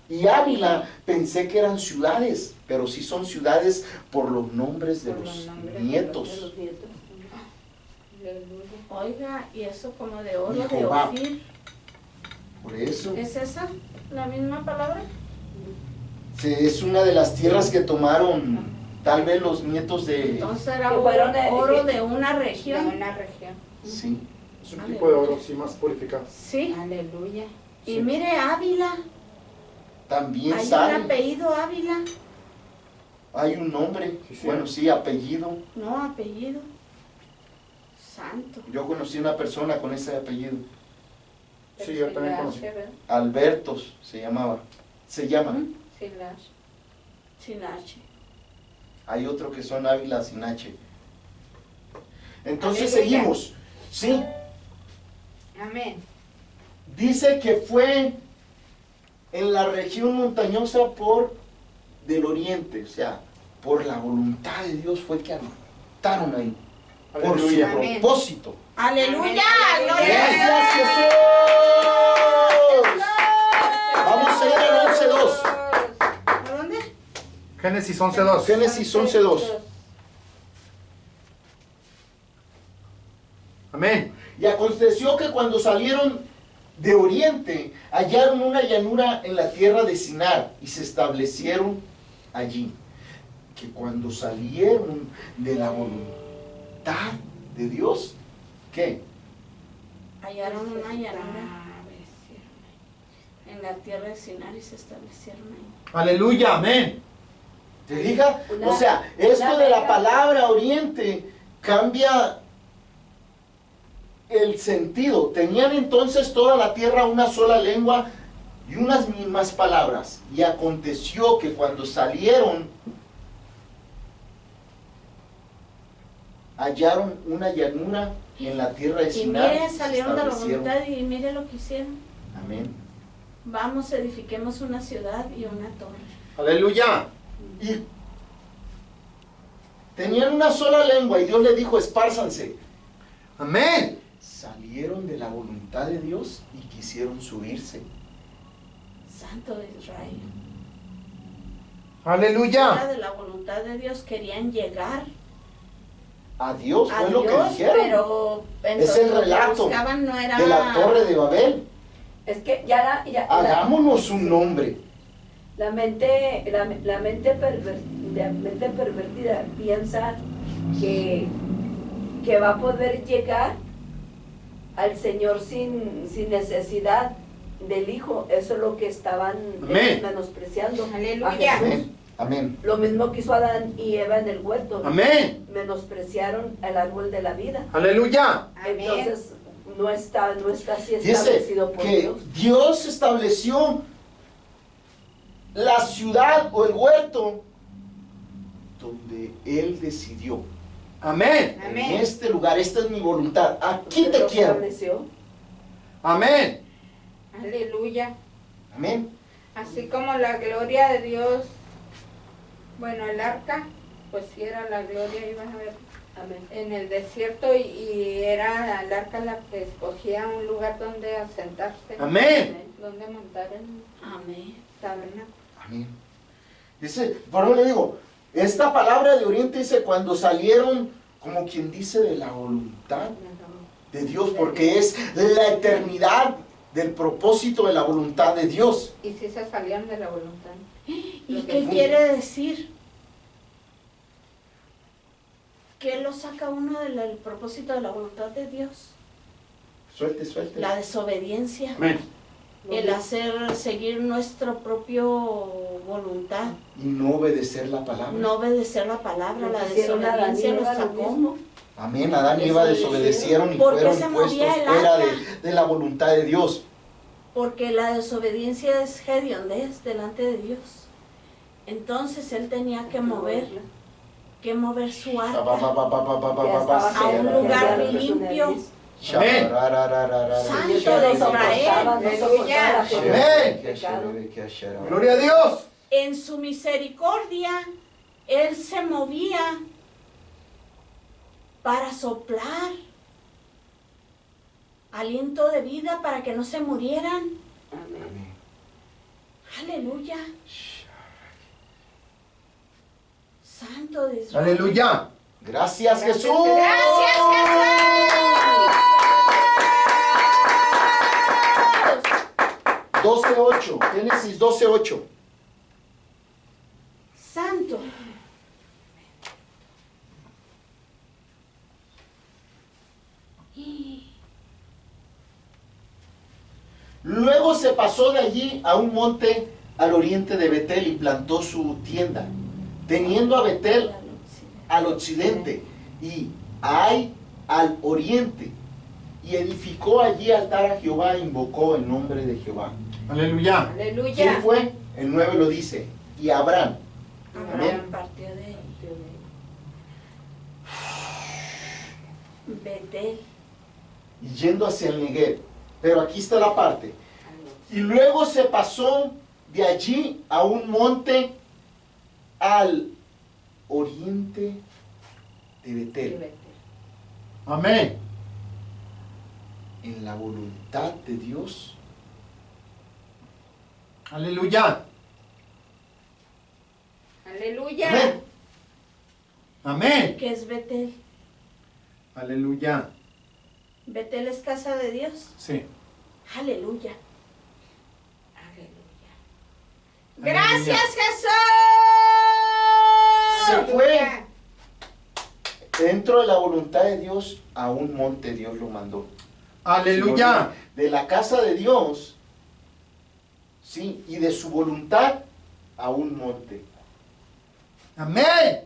y Ávila pensé que eran ciudades, pero sí son ciudades por los nombres de los nietos. Oiga, y eso como de oro, de Jehová. Ofir. Por eso ¿Es esa la misma palabra? es una de las tierras que tomaron tal vez los nietos de... Entonces era Que fueron, oro de una De región. una región. Sí, Es un tipo de oro, sí, más purificado. Sí. Aleluya. Y Sí. mire, Ávila. también Hay un sale. apellido Ávila. Hay un nombre, Sí, sí. bueno, sí, apellido. No, apellido. Santo. Yo conocí una persona con ese apellido. Sí, yo también conocí. Albertos se llamaba. Se llama. ¿Mm? Sin Sin H. Hay otro que son Ávila sin H. Entonces Aleluya. seguimos. Sí, Amén. dice que fue en la región montañosa del oriente, o sea, por la voluntad de Dios fue que habitaron ahí. Por su Aleluya. Amén. propósito. Aleluya. Amén. Gloria a Gracias, Dios. Jesús. Vamos a ir al 11:2. ¿A dónde? Génesis 11:2. Génesis 11:2. Amén. Y aconteció que cuando salieron de oriente, hallaron una llanura en la tierra de Sinar y se establecieron allí. Que cuando salieron de la voluntad de Dios, ¿qué? Hallaron una llanura en la tierra de Sinar y se establecieron ahí. Aleluya. Amén. ¿Te diga? Una- O sea, esto una de la mega- palabra oriente cambia el sentido. Tenían entonces toda la tierra una sola lengua y unas mismas palabras. Y aconteció que cuando salieron, hallaron una llanura en la tierra de Y Sinar. mire, se salieron de la establecieron. voluntad y mire lo que hicieron. Amén. Vamos, edifiquemos una ciudad y una torre. Aleluya. Y tenían una sola lengua y Dios les dijo, espárzanse. Amén. Salieron de la voluntad de Dios y quisieron subirse. Santo de Israel. Aleluya. Fuera de la voluntad de Dios querían llegar A Dios, a fue lo que Dios, dijeron. pero Es el lo que relato buscaban no era de la torre de Babel. Es que ya Hagámonos un nombre. la mente pervertida piensa que va a poder llegar al Señor sin necesidad del Hijo. Eso es lo que estaban Amén. menospreciando. Aleluya. a Jesús. Amén. Amén. Lo mismo que hizo Adán y Eva en el huerto. Amén. Menospreciaron el árbol de la vida. Aleluya. Amén. Entonces no está así Dice establecido por que Dios. Dios estableció la ciudad o el huerto donde Él decidió. Amén. En Amén. este lugar, esta es mi voluntad. Aquí te Lo quiero. estableció. Amén. Aleluya. Amén. Así como la gloria de Dios, bueno, el arca, pues sí era la gloria, iban a ver Amén. en el desierto y era el arca la que escogía un lugar donde asentarse. Amén. Donde montar el Amén. tabernáculo. Amén. Dice, por eso le digo, esta palabra de Oriente dice cuando salieron, como quien dice, de la voluntad de Dios, porque es la eternidad del propósito de la voluntad de Dios. Y si se salían de la voluntad. ¿Y qué quiere decir? ¿Qué lo saca uno del propósito de la voluntad de Dios? Suelte, suelte. La desobediencia. Amén. El hacer, seguir nuestro propio voluntad. Y no obedecer la palabra. No obedecer la palabra, Lo la que hicieron Adán y desobediencia Eva, los lo sacó. mismo. Amén. Adán y Eva desobedecieron y ¿Por qué fueron se puestos movía el fuera arca? de la voluntad de Dios. Porque la desobediencia es hediondez delante de Dios. Entonces él tenía que mover su arca a un lugar limpio. Amén. Santo de Israel. Amén. Gloria a Dios. En su misericordia, él se movía para soplar aliento de vida para que no se murieran. Amén. Aleluya. Santo de Israel. Aleluya. Gracias, Jesús. Gracias, Jesús. 12:8. Génesis 12:8. Santo. Luego se pasó de allí a un monte al oriente de Betel y plantó su tienda, teniendo a Betel al occidente y a Ai al oriente, y edificó allí altar a Jehová e invocó el nombre de Jehová. Aleluya. ¿Quién Aleluya. fue? El 9 lo dice, y Abraham. Abraham partió de ahí. Betel. Y yendo hacia el Negev. Pero aquí está la parte. Y luego se pasó de allí a un monte al oriente de Betel. Amén. En la voluntad de Dios. Aleluya. Aleluya. Amén. Amén. ¿Qué es Betel? Aleluya. Betel es casa de Dios. Sí. Aleluya. Aleluya. Gracias, Se Jesús. fue dentro de la voluntad de Dios a un monte. Dios lo mandó. Aleluya. De la casa de Dios, sí, y de su voluntad a un monte. Amén.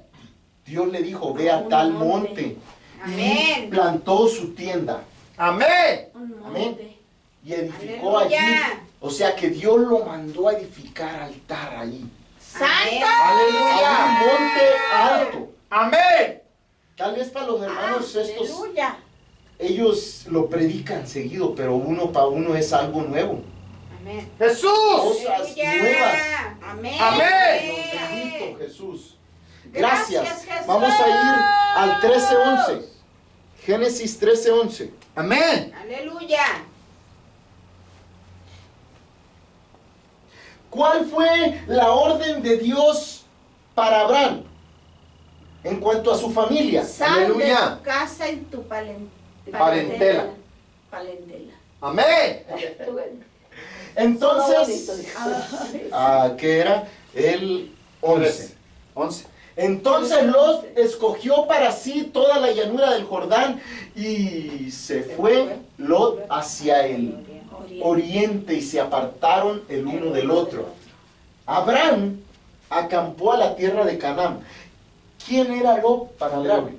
Dios le dijo, ve a Un tal monte. monte. Y Amén. plantó su tienda Amén. Un Amén. monte. y edificó allí. Aleluya. O sea que Dios lo mandó a edificar altar allí. Santo. A un monte alto. Amén. Tal vez para los hermanos estos, Aleluya. ellos lo predican seguido, pero uno para uno es algo nuevo. Amén. Jesús. Cosas Aleluya. nuevas. Amén. Amén. Los bendito Jesús. Gracias, Gracias. Jesús. Vamos a ir al 13:11. Génesis 13:11. Amén. Aleluya. ¿Cuál fue la orden de Dios para Abraham en cuanto a su familia? Sal Aleluya. de tu casa y tu Parentela. Parentela. Amén. Entonces, ¿qué era? El 11. 11. Entonces Lot escogió para sí toda la llanura del Jordán y se fue Lot hacia el oriente y se apartaron el uno del otro. Abraham acampó a la tierra de Canaán. ¿Quién era Lot para Abraham?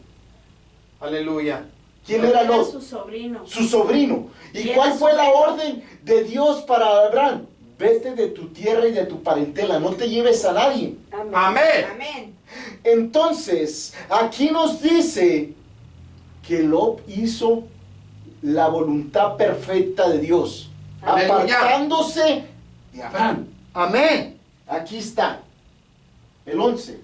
Aleluya. ¿Quién era Era Lot? su sobrino. Su sobrino. ¿Y ¿Y cuál era fue su la sobrino? orden de Dios para Abraham? vete de tu tierra y de tu parentela, no te lleves a nadie. Amén. Amén. Amén. Entonces, aquí nos dice que Lot hizo la voluntad perfecta de Dios, Aleluya. apartándose de Abraham. Amén. Aquí está, el 11.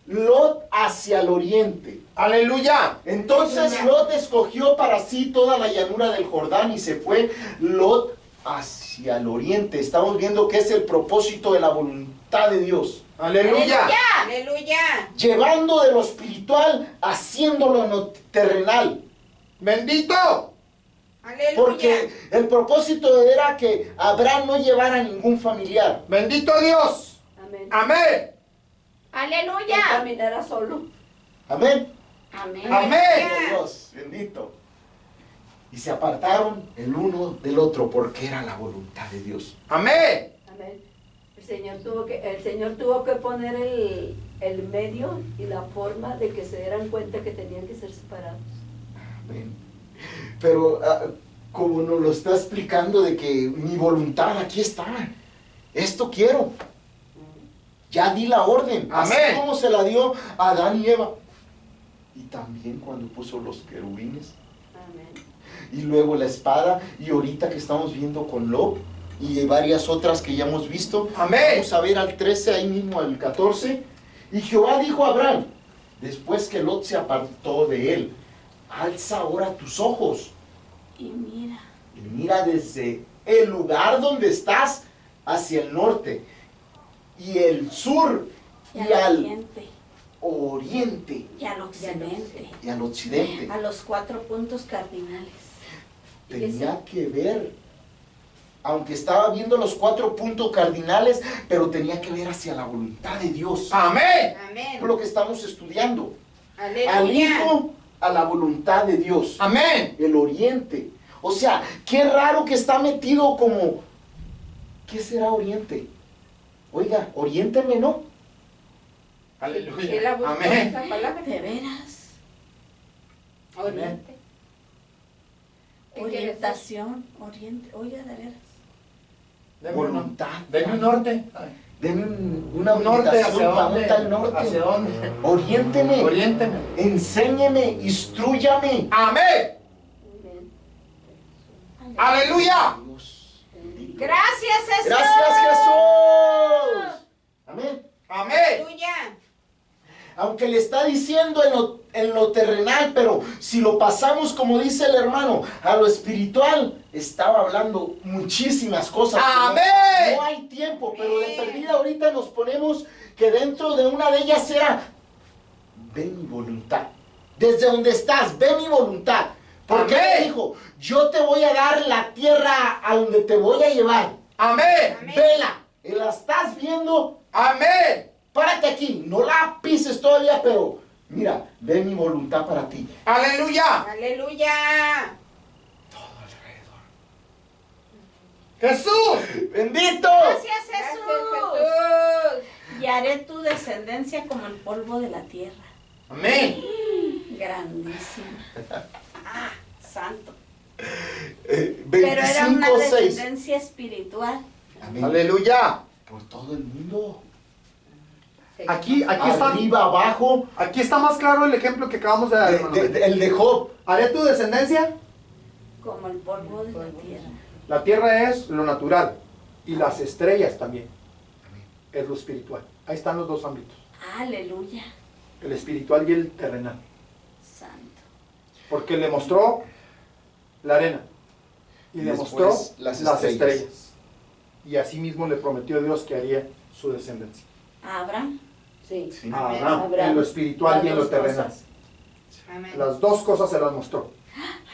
Lot hacia el oriente. Aleluya. Entonces Lot escogió para sí toda la llanura del Jordán y se fue Lot hacia el oriente. Estamos viendo que es el propósito de la voluntad de Dios. Aleluya. Aleluya. Llevando de lo espiritual, haciéndolo en lo terrenal. Bendito. Aleluya. Porque el propósito era que Abraham no llevara ningún familiar. Bendito Dios. Amén. Amén. Él Aleluya. caminará solo. Amén. Amén. Amén. Dios, bendito. Y se apartaron el uno del otro porque era la voluntad de Dios. Amén. Amén. El Señor tuvo que poner el medio y la forma de que se dieran cuenta que tenían que ser separados. Amén. Pero como nos lo está explicando de que mi voluntad aquí está, esto quiero. Ya di la orden, así Amén. como se la dio a Adán y Eva. Y también cuando puso los querubines. Amén. Y luego la espada, y ahorita que estamos viendo con Lot, y varias otras que ya hemos visto. Amén. Vamos a ver al 13, ahí mismo al 14. Y Jehová dijo a Abraham, después que Lot se apartó de él, alza ahora tus ojos Y mira. y mira desde el lugar donde estás hacia el norte y el sur Y y al al oriente. oriente Y al occidente. y al occidente. A los 4 puntos cardinales. Tenía que ver, aunque estaba viendo los 4 puntos cardinales, pero tenía que ver hacia la voluntad de Dios. Amén. Amén. Por lo que estamos estudiando. Al Aleluya. Hijo, a la voluntad de Dios. Amén. El oriente. O sea, qué raro que está metido como, ¿qué será oriente? Oiga, oriénteme, ¿no? Sí, la Aleluya. busco Amén. esa palabra. ¿De veras? Oriente. ¿Qué quiere decir? Orientación. Oriente. Oiga, de veras. Deme Voluntad. Deme un norte. Deme una Un norte orientación hacia para dónde. dónde está el norte. ¿Hacia dónde? Oriénteme. Oriénteme. Enséñeme, instrúyame. Amén. Amén. Aleluya. Dios bendito. Gracias, Jesús. Gracias, Jesús. Amén. Amén. Aleluya. Aunque le está diciendo en lo terrenal, pero si lo pasamos, como dice el hermano, a lo espiritual, estaba hablando muchísimas cosas. Amén. No hay tiempo, pero de perdida ahorita nos ponemos que dentro de una de ellas era, ve mi voluntad. Desde donde estás, ve mi voluntad. Porque Amén. Él dijo, yo te voy a dar la tierra a donde te voy a llevar. Amén. Amén. Vela, la estás viendo. Amén. Párate aquí, no la pises todavía, pero mira, ve mi voluntad para ti. Aleluya. Aleluya. Todo alrededor. Jesús. ¡Bendito! Gracias, Gracias, Jesús. Jesús. Y haré tu descendencia como el polvo de la tierra. Amén. Grandísima. Ah, santo. Pero Pero era una descendencia espiritual. Amén. Aleluya. Por todo el mundo. Aquí está. Arriba, abajo. Aquí está más claro el ejemplo que acabamos de dar, hermano. El de Job. Haré tu descendencia. Como el polvo de la tierra. La tierra es lo natural y las estrellas también es lo espiritual. Ahí están los dos ámbitos, Aleluya. el espiritual y el terrenal. Santo. Porque le mostró la arena y Y le después mostró las las estrellas. estrellas. Y así mismo le prometió Dios que haría su descendencia. A Abraham. Sí. Sí. A Amén. Abraham, en lo espiritual Las y en lo dos terrenal. cosas. Amén. Las dos cosas se las mostró.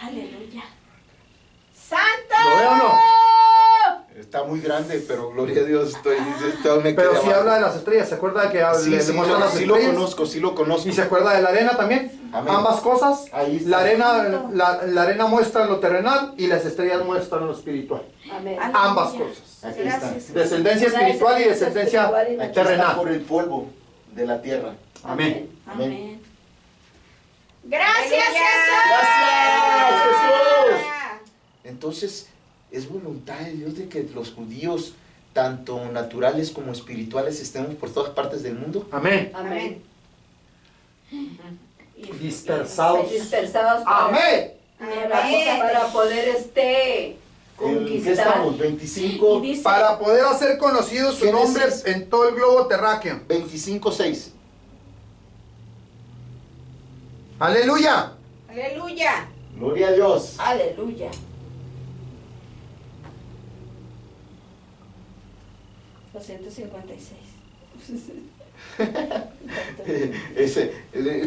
Aleluya. ¡Santo! ¿Lo veo o no? Está muy grande, pero gloria a Dios, esto me Pero queda si abajo. habla de las estrellas, ¿se acuerda que Sí, le sí, muestra las sí lo estrellas? conozco, sí lo conozco. ¿Y se acuerda de la arena también? Amén. Ambas cosas. Ahí está. La arena, la arena muestra lo terrenal y las estrellas muestran lo espiritual. Amén. Aleluya. Ambas cosas. Aquí Gracias. está. Descendencia espiritual y descendencia espiritual y Aquí está terrenal. por el polvo de la tierra. Amén. Amén. Gracias, Aleluya. Jesús. Gracias, Jesús. Aleluya. Entonces, es voluntad de Dios de que los judíos tanto naturales como espirituales, estemos por todas partes del mundo. Amén. Amén. Dispersados. Dispersados Amén. para poder ¿En qué conquistar. estamos? 25, Y dice, Para poder hacer conocido su Génesis. nombre en todo el globo terráqueo. 25:6. Aleluya. Aleluya. Gloria a Dios. Aleluya.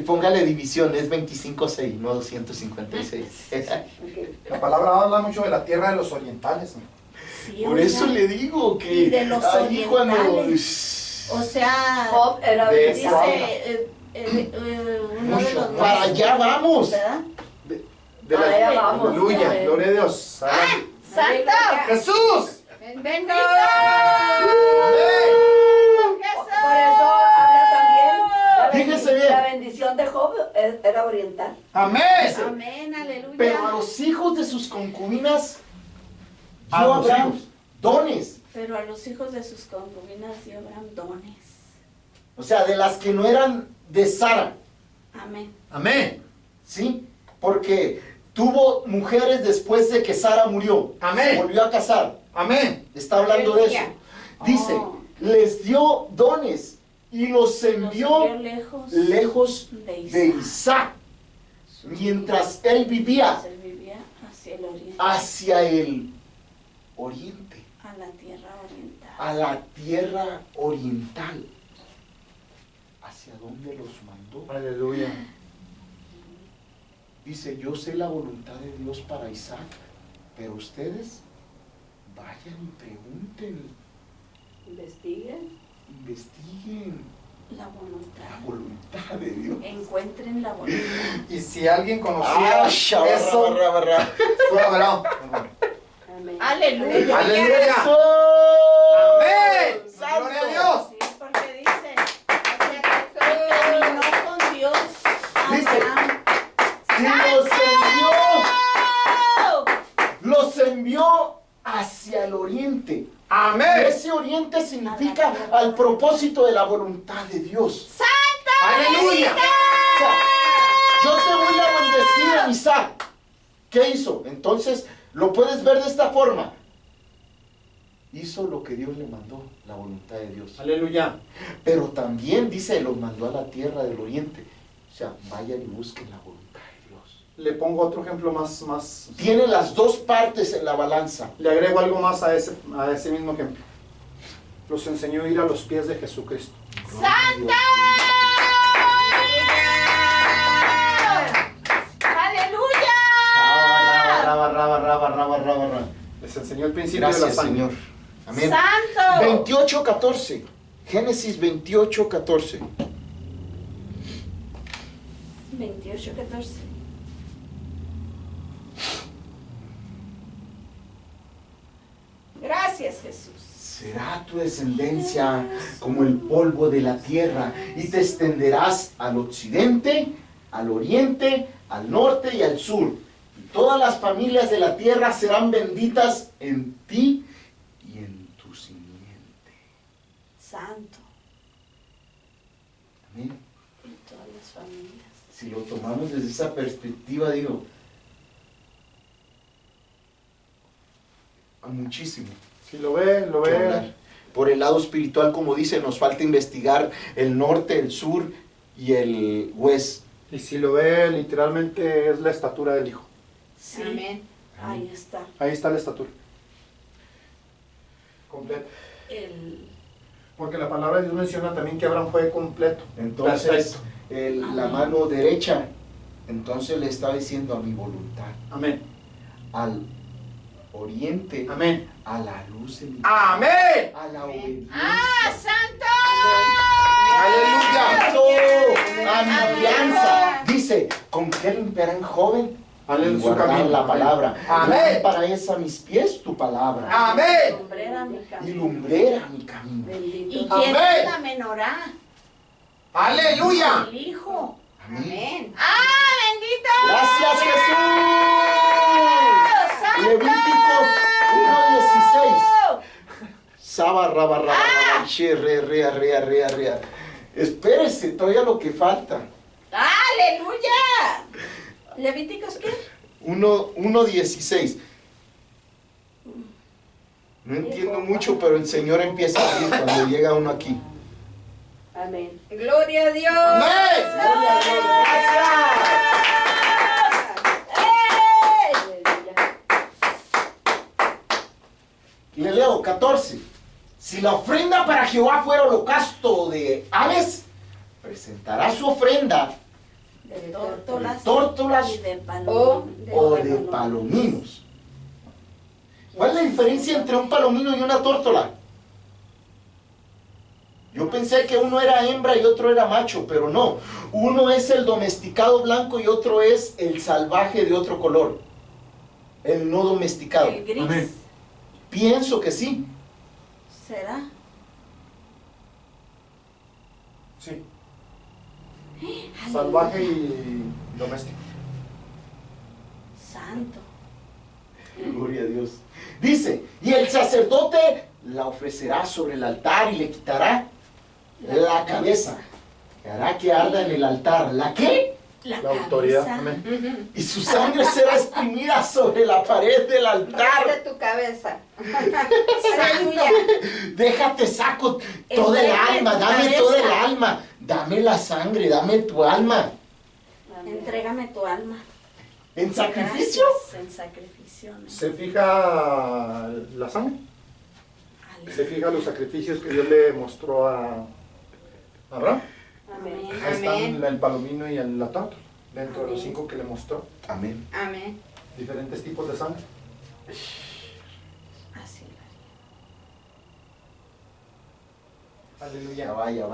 Póngale división, es 25:6, no 256. La palabra habla mucho de la tierra de los orientales. sí, Por oiga, eso le digo que Y de los ahí cuando... orientales. O sea, Job era De dice oriental. uno de los Mucho. Para allá vamos. ¿verdad? De la- Allá vamos. Aleluya. Gloria a Dios. ¡Santo! Jesús. ¡Bendito! Amén. Por eso habla también Fíjese bien. la bendición de Job era oriental. Amén. Amén, aleluya. Pero a los hijos de sus concubinas A dio los Abraham hijos. dones. Pero a los hijos de sus concubinas dio Abraham dones. O sea, de las que no eran de Sara. Amén. Amén. ¿Sí? Porque tuvo mujeres después de que Sara murió. Amén. Se volvió a casar. Amén. Está hablando de eso. Aleluya. Dice, Oh. les dio dones y los Los envió lejos lejos de Isaac. de Isaac. Mientras él vivía Él vivía hacia el oriente, hacia el oriente, a la tierra oriental. a la tierra oriental. ¿Hacia dónde los mandó? Aleluya. Dice, yo sé la voluntad de Dios para Isaac, pero ustedes vayan y pregunten, Investiguen. investiguen La la voluntad. voluntad de Dios. Encuentren la voluntad. Y si alguien conocía Ah, shabarra, eso, barra, barra. fue Abraham. Amén. Aleluya. Aleluya. ¡Eso! Amén. ¡Santo! Gloria a Dios. Sí, porque dice, caminó con Dios Dice, Abraham. Y los envió hacia el oriente. Amén. Ese oriente significa al propósito de la voluntad de Dios. Aleluya. O sea, yo te voy a bendecir en Isaac. ¿Qué hizo? Entonces, lo puedes ver de esta forma. Hizo lo que Dios le mandó, la voluntad de Dios. Aleluya. Pero también dice, los mandó a la tierra del oriente. O sea, vayan y busquen la voluntad de Dios. Le pongo otro ejemplo más. Tiene las dos partes en la balanza. Le agrego algo más a ese mismo ejemplo. Los enseñó a ir a los pies de Jesucristo. ¡Santa! ¡Aleluya! Les enseñó el principio de la Gracias, sangre. Señor. Amén. ¡Santo! 28:14. Génesis 28:14. 28:14. Gracias, Jesús. Será tu descendencia como el polvo de la tierra, y te extenderás al occidente, al oriente, al norte y al sur. Y todas las familias de la tierra serán benditas en ti y en tu simiente. Santo. Amén. Y todas las familias. Si lo tomamos desde esa perspectiva, digo, muchísimo. Si lo ve, que hablar. Por el lado espiritual, como dice, nos falta investigar el norte, el sur y el west. Y si lo ve, literalmente es la estatura del Hijo. Sí. Amén. Ahí está. Ahí está la estatura. Completo. El... Porque la palabra de Dios menciona también que Abraham fue completo. Entonces, Perfecto. la Amén. mano derecha, entonces le está diciendo a mi voluntad, Amén. al oriente, Amén. a la luz de mi Amén. a la obediencia, ¡Ah, santo! ¡Santo! A mi alianza. Dice, ¿con qué limpiarán joven? Aleluya, Y su guardar camino. la palabra. Amén. Para esa a mis pies tu palabra. Amén. Lumbrera mi Y camino. lumbrera mi camino. Bendito. ¿Y Amén. quién es la menorá? Aleluya. El Hijo. Amén. Amén. ¡Ah, bendito! Gracias, Jesús. ¡Santo! Levítico 1:16. Espérese, todavía lo que falta. ¡Aleluya! ¿Levíticos qué? 1:16. No entiendo mucho, pero el Señor empieza a abrir cuando llega uno aquí. Amén. Gloria a Dios. ¡Amén! Gloria a Dios. Le leo 14. Si la ofrenda para Jehová fuera holocausto de aves, presentará su ofrenda De tórtolas, tórtolas y de o palomín. o de palominos. ¿Cuál es la diferencia entre un palomino y una tórtola? Yo pensé que uno era hembra y otro era macho, pero no. Uno es el domesticado blanco y otro es el salvaje de otro color. El no domesticado. El gris. Amén. Pienso que sí. ¿Será? Sí. Salvaje y doméstico. Santo. Gloria a Dios. Dice, y el sacerdote la ofrecerá sobre el altar y le quitará la cabeza. Que hará que arda en el altar. ¿La qué? La autoridad. cabeza. Amén. Y su sangre será exprimida sobre la pared del De altar. tu cabeza. Aleluya. Déjate saco toda el Entrega alma, tu dame cabeza. toda el alma. Dame la sangre, dame tu alma. Entrégame tu alma. ¿En sacrificio? Gracias, en sacrificio. Amén. Se fija la sangre. Se Aleluya. fija los sacrificios que Dios le mostró a Abraham. Amén. Ahí están Amén. el palomino y la tórtola. Dentro de los Amén. 5 que le mostró. Amén. Amén. Diferentes tipos de sangre. Así lo Aleluya. Vaya.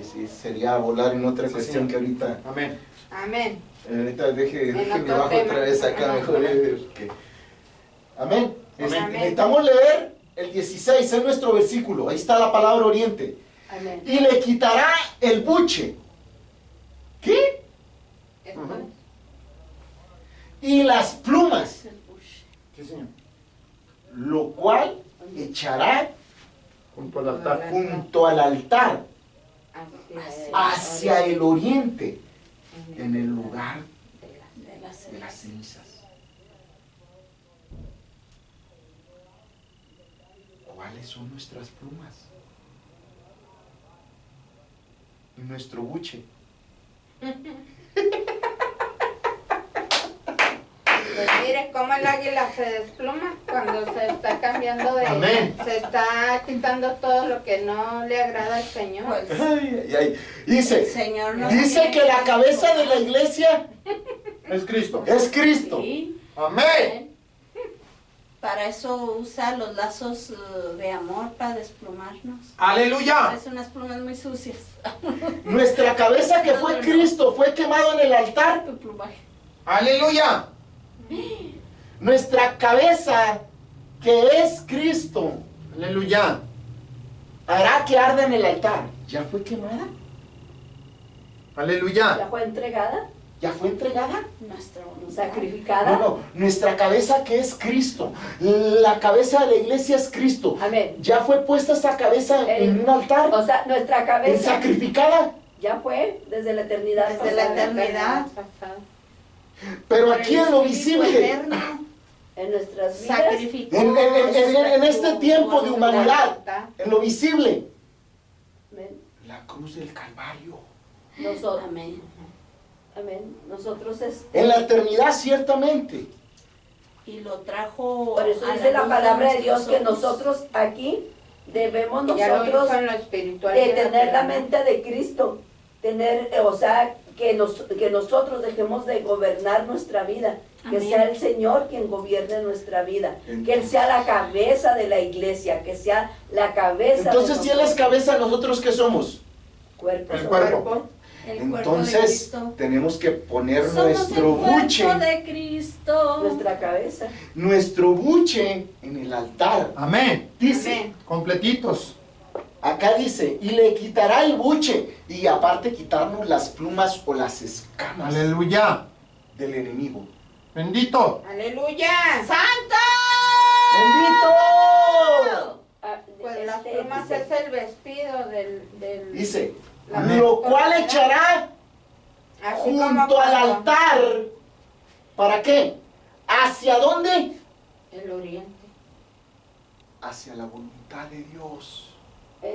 Sí, sería volar en otra Sí, cuestión sí. que ahorita. Amén. Amén. Ahorita déjeme otro bajo tema. otra vez acá Ajá. mejor. Amén. Amén. Necesitamos leer el 16, es nuestro versículo. Ahí está la palabra oriente. Amén. Y le quitará el buche. ¿Qué? Esto Ajá. Y las plumas, es el bush. Sí, señor. lo cual echará Junto al altar. junto al altar Así hacia el oriente, en el lugar De las de las cenizas. ¿Cuáles son nuestras plumas? Y nuestro buche. Pues mire cómo el águila se despluma cuando se está cambiando de... Amén. Se está quitando todo lo que no le agrada al Señor. Pues, Ay. Dice, el Señor nos dice tiene que la cabeza de la iglesia Es Cristo. es Cristo. Sí. Amén. Para eso usa los lazos de amor para desplumarnos. Aleluya. Es unas plumas muy sucias. Nuestra cabeza que fue Cristo fue quemado en el altar. Tu plumaje. Aleluya. Nuestra cabeza que es Cristo Aleluya. hará que arda en el altar. ¿Ya fue quemada? ¿Ya Aleluya. fue entregada? ¿Ya fue entregada? Nuestra voluntad. ¿Sacrificada? No, nuestra cabeza que es Cristo. La cabeza de la iglesia es Cristo. Amén. ¿Ya fue puesta esa cabeza en un altar? O sea, nuestra ¿En cabeza sacrificada? ya fue desde la eternidad Desde la pasada. eternidad. Pero Por aquí el en lo Espíritu visible. eterno, En nuestras vidas. sacrificó. En este tiempo de humanidad. Está. En lo visible. Amén. La cruz del Calvario. Nosotros, Amén. amén. Nosotros En la eternidad ciertamente. Y lo trajo. por eso a dice la luz palabra de Dios nuestros que ojos. nosotros aquí debemos Ya lo nosotros hizo en lo espiritual. de y en lo tener la terrenal. mente de Cristo, tener, o sea, que nosotros dejemos de gobernar nuestra vida, que Amén. sea el Señor quien gobierne nuestra vida, que Él sea la cabeza de la iglesia, que sea la cabeza Entonces, de si Él es cabeza, ¿nosotros qué somos? cuerpo. El cuerpo. El cuerpo de Entonces, Cristo. tenemos que poner Somos nuestro el cuerpo buche, de Cristo. Nuestra cabeza. nuestro buche en el altar. Amén. Dice, Amén. Completitos. acá dice, y le quitará el buche, y aparte quitarnos las plumas o las escamas Aleluya. del enemigo. Bendito. Aleluya. ¡Santo! ¡Bendito! Ah, Pues las plumas es el vestido del Dice, la lo cual corona, echará así como junto al cuando- altar. ¿Para qué? ¿Hacia dónde? El oriente. Hacia la voluntad de Dios.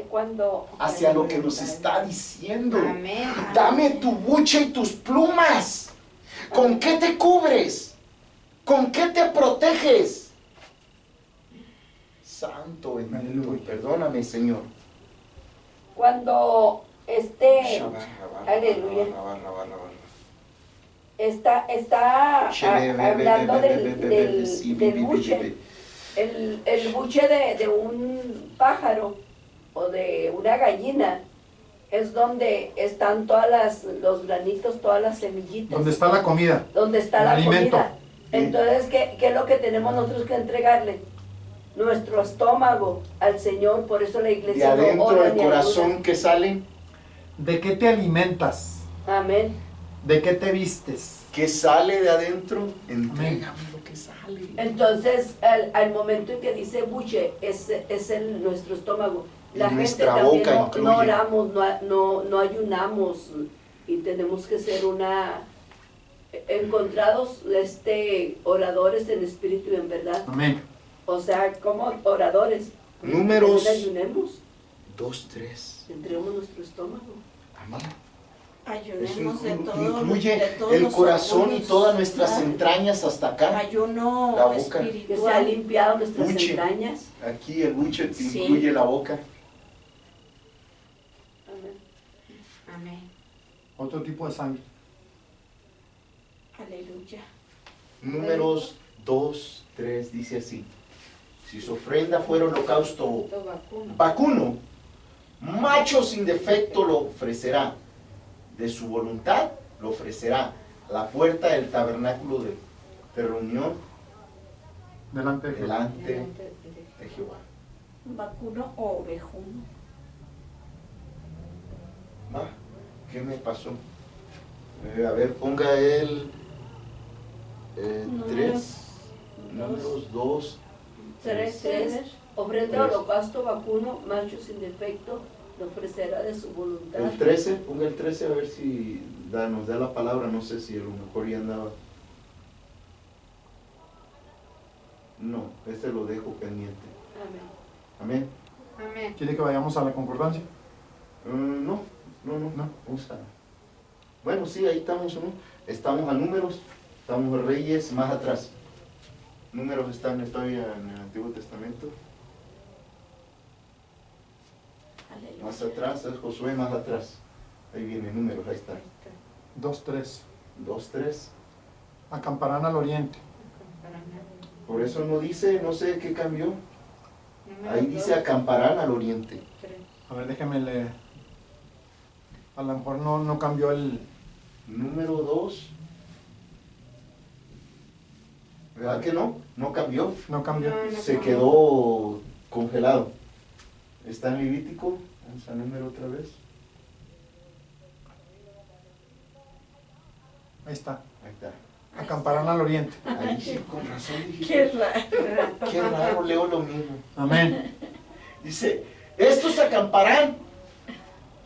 Cuando Hacia lo que nos está diciendo. Amén. Dame tu buche y tus plumas. ¿Con qué te cubres? ¿Con qué te proteges? Santo bendito, y perdóname, Señor. cuando aleluya, está hablando del buche, el buche de un pájaro o de una gallina, es donde están los granitos, todas las semillitas. Donde está la comida. Donde está el la alimento. comida. Entonces, ¿qué es lo que tenemos nosotros que entregarle? Nuestro estómago al Señor. Por eso la De iglesia no adentro ora del ni corazón ayuda. que sale, ¿De qué te alimentas? Amén. ¿De qué te vistes? que sale de adentro, entrégame lo que sale. Entonces, al momento en que dice buche, es nuestro estómago. La Y gente nuestra también boca no incluye. oramos, no ayunamos, y tenemos que ser encontrados oradores en espíritu y en verdad. Amén. O sea, como oradores. Números También ayunemos, 2, 3. entreguemos nuestro estómago. Amén. Ayunemos de Eso todo. incluye de todos el los corazón y orgullos. todas nuestras Ah, entrañas hasta acá. Ayuno La boca. Que se ha espiritual. limpiado nuestras Buche. entrañas. Aquí el buche te Sí. incluye la boca. Amén. Amén. Otro tipo de sangre. Aleluya. Números 2, 3 dice así. Si su ofrenda fuera holocausto Todo vacuno. vacuno, macho sin defecto lo ofrecerá. De su voluntad lo ofrecerá. A la puerta del tabernáculo de reunión Delante de Jehová. delante de Jehová. Vacuno o ovejuno. ¿Va? ¿Qué me pasó? A ver, ponga el 3, números 2, 3. Ofrenda Tres. holocausto vacuno, macho sin defecto, lo ofrecerá de su voluntad. el 13, ponga el 13 a ver si nos da la palabra, no sé si a lo mejor ya andaba. No, este lo dejo pendiente. Amén. Amén. Amén. ¿Quiere que vayamos a la concordancia? No. No. Vamos a... Bueno, sí, ahí estamos, ¿no? Estamos a números, estamos a Reyes más atrás. Números están todavía en el Antiguo Testamento. Aleluya. Más atrás es Josué, más atrás. Ahí viene números, ahí está. 2:3. 2, 3. Acamparán al oriente. Por eso no dice, no sé qué cambió. Número Ahí dice 2, acamparán al oriente. 3. A ver, déjeme leer. A lo mejor no cambió el... Número 2. ¿Verdad que no? No cambió. No cambió. No. Se quedó congelado. Está en Levítico. Vamos a número otra vez. Ahí está. Ahí está. Acamparán al oriente. Ahí sí, con razón dije. Qué raro. Qué raro, leo lo mismo. Amén. Dice, estos acamparán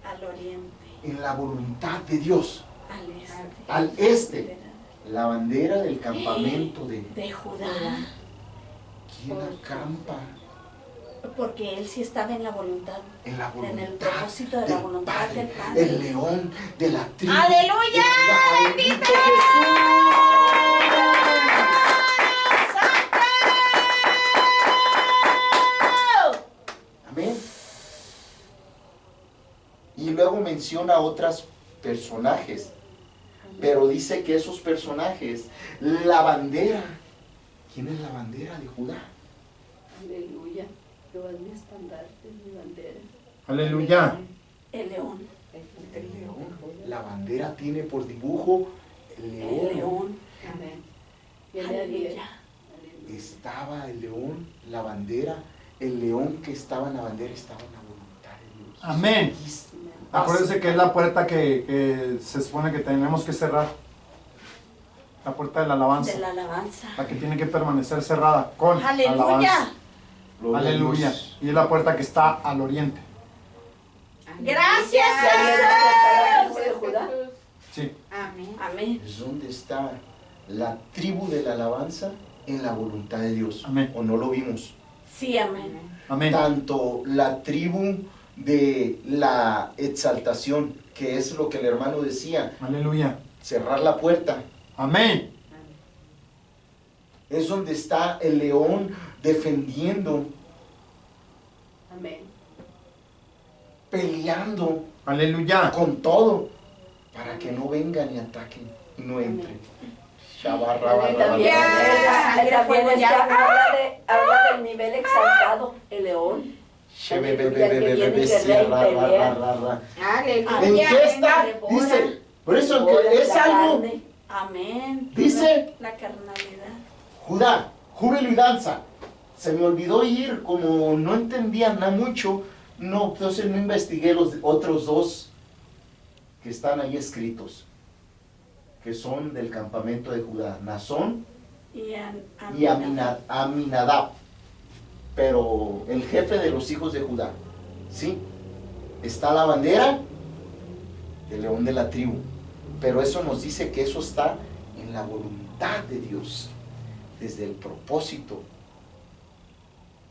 Al oriente. en la voluntad de Dios. Al este. Al este, la bandera del campamento De Judá. ¿Quién acampa? Porque él sí estaba en la voluntad. En la En el voluntad propósito de la del voluntad Padre, del Padre. el león de la tribu. ¡Aleluya! de Judá. ¡Bendito Jesús! Amén. Y luego menciona otros personajes, pero dice que esos personajes, la bandera, ¿quién es la bandera de Judá? Aleluya. Jehová es mi estandarte, mi bandera. Aleluya. El león. El león. La bandera tiene por dibujo el león. El león. Amén. Viene a 10. Aleluya. Estaba el león, la bandera, el león que estaba en la bandera estaba en la voluntad de Dios. Amén. Acuérdense que es la puerta que se supone que tenemos que cerrar. La puerta de la alabanza. De la alabanza. La que tiene que permanecer cerrada con Aleluya. alabanza. Gloria a Aleluya. Dios. Y es la puerta que está al oriente. Gracias, Jesús. Gracias, Judá. Jesús. Sí. Amén. Amén. Es donde está la tribu de la alabanza en la voluntad de Dios. Amén. ¿O no lo vimos? Sí, amén. Amén. Tanto la tribu de la exaltación, que es lo que el hermano decía, Aleluya. cerrar la puerta. Amén. Es donde está el león defendiendo, Amén. peleando Aleluya. con todo, para que no vengan y ataquen y no entren. También, Sangre, también fuego y está, agua. habla del nivel exaltado, el león. Aleluya. ¿En qué está? Dice, por eso que es La algo, carne. Amén. dice La carnalidad. Judá, júbilo y danza. Se me olvidó ir, como no entendía nada mucho, no, entonces no investigué los otros dos que están ahí escritos, que son del campamento de Judá, Nazón y Aminadab, pero el jefe de los hijos de Judá, ¿sí? Está la bandera del león de la tribu, pero eso nos dice que eso está en la voluntad de Dios, desde el propósito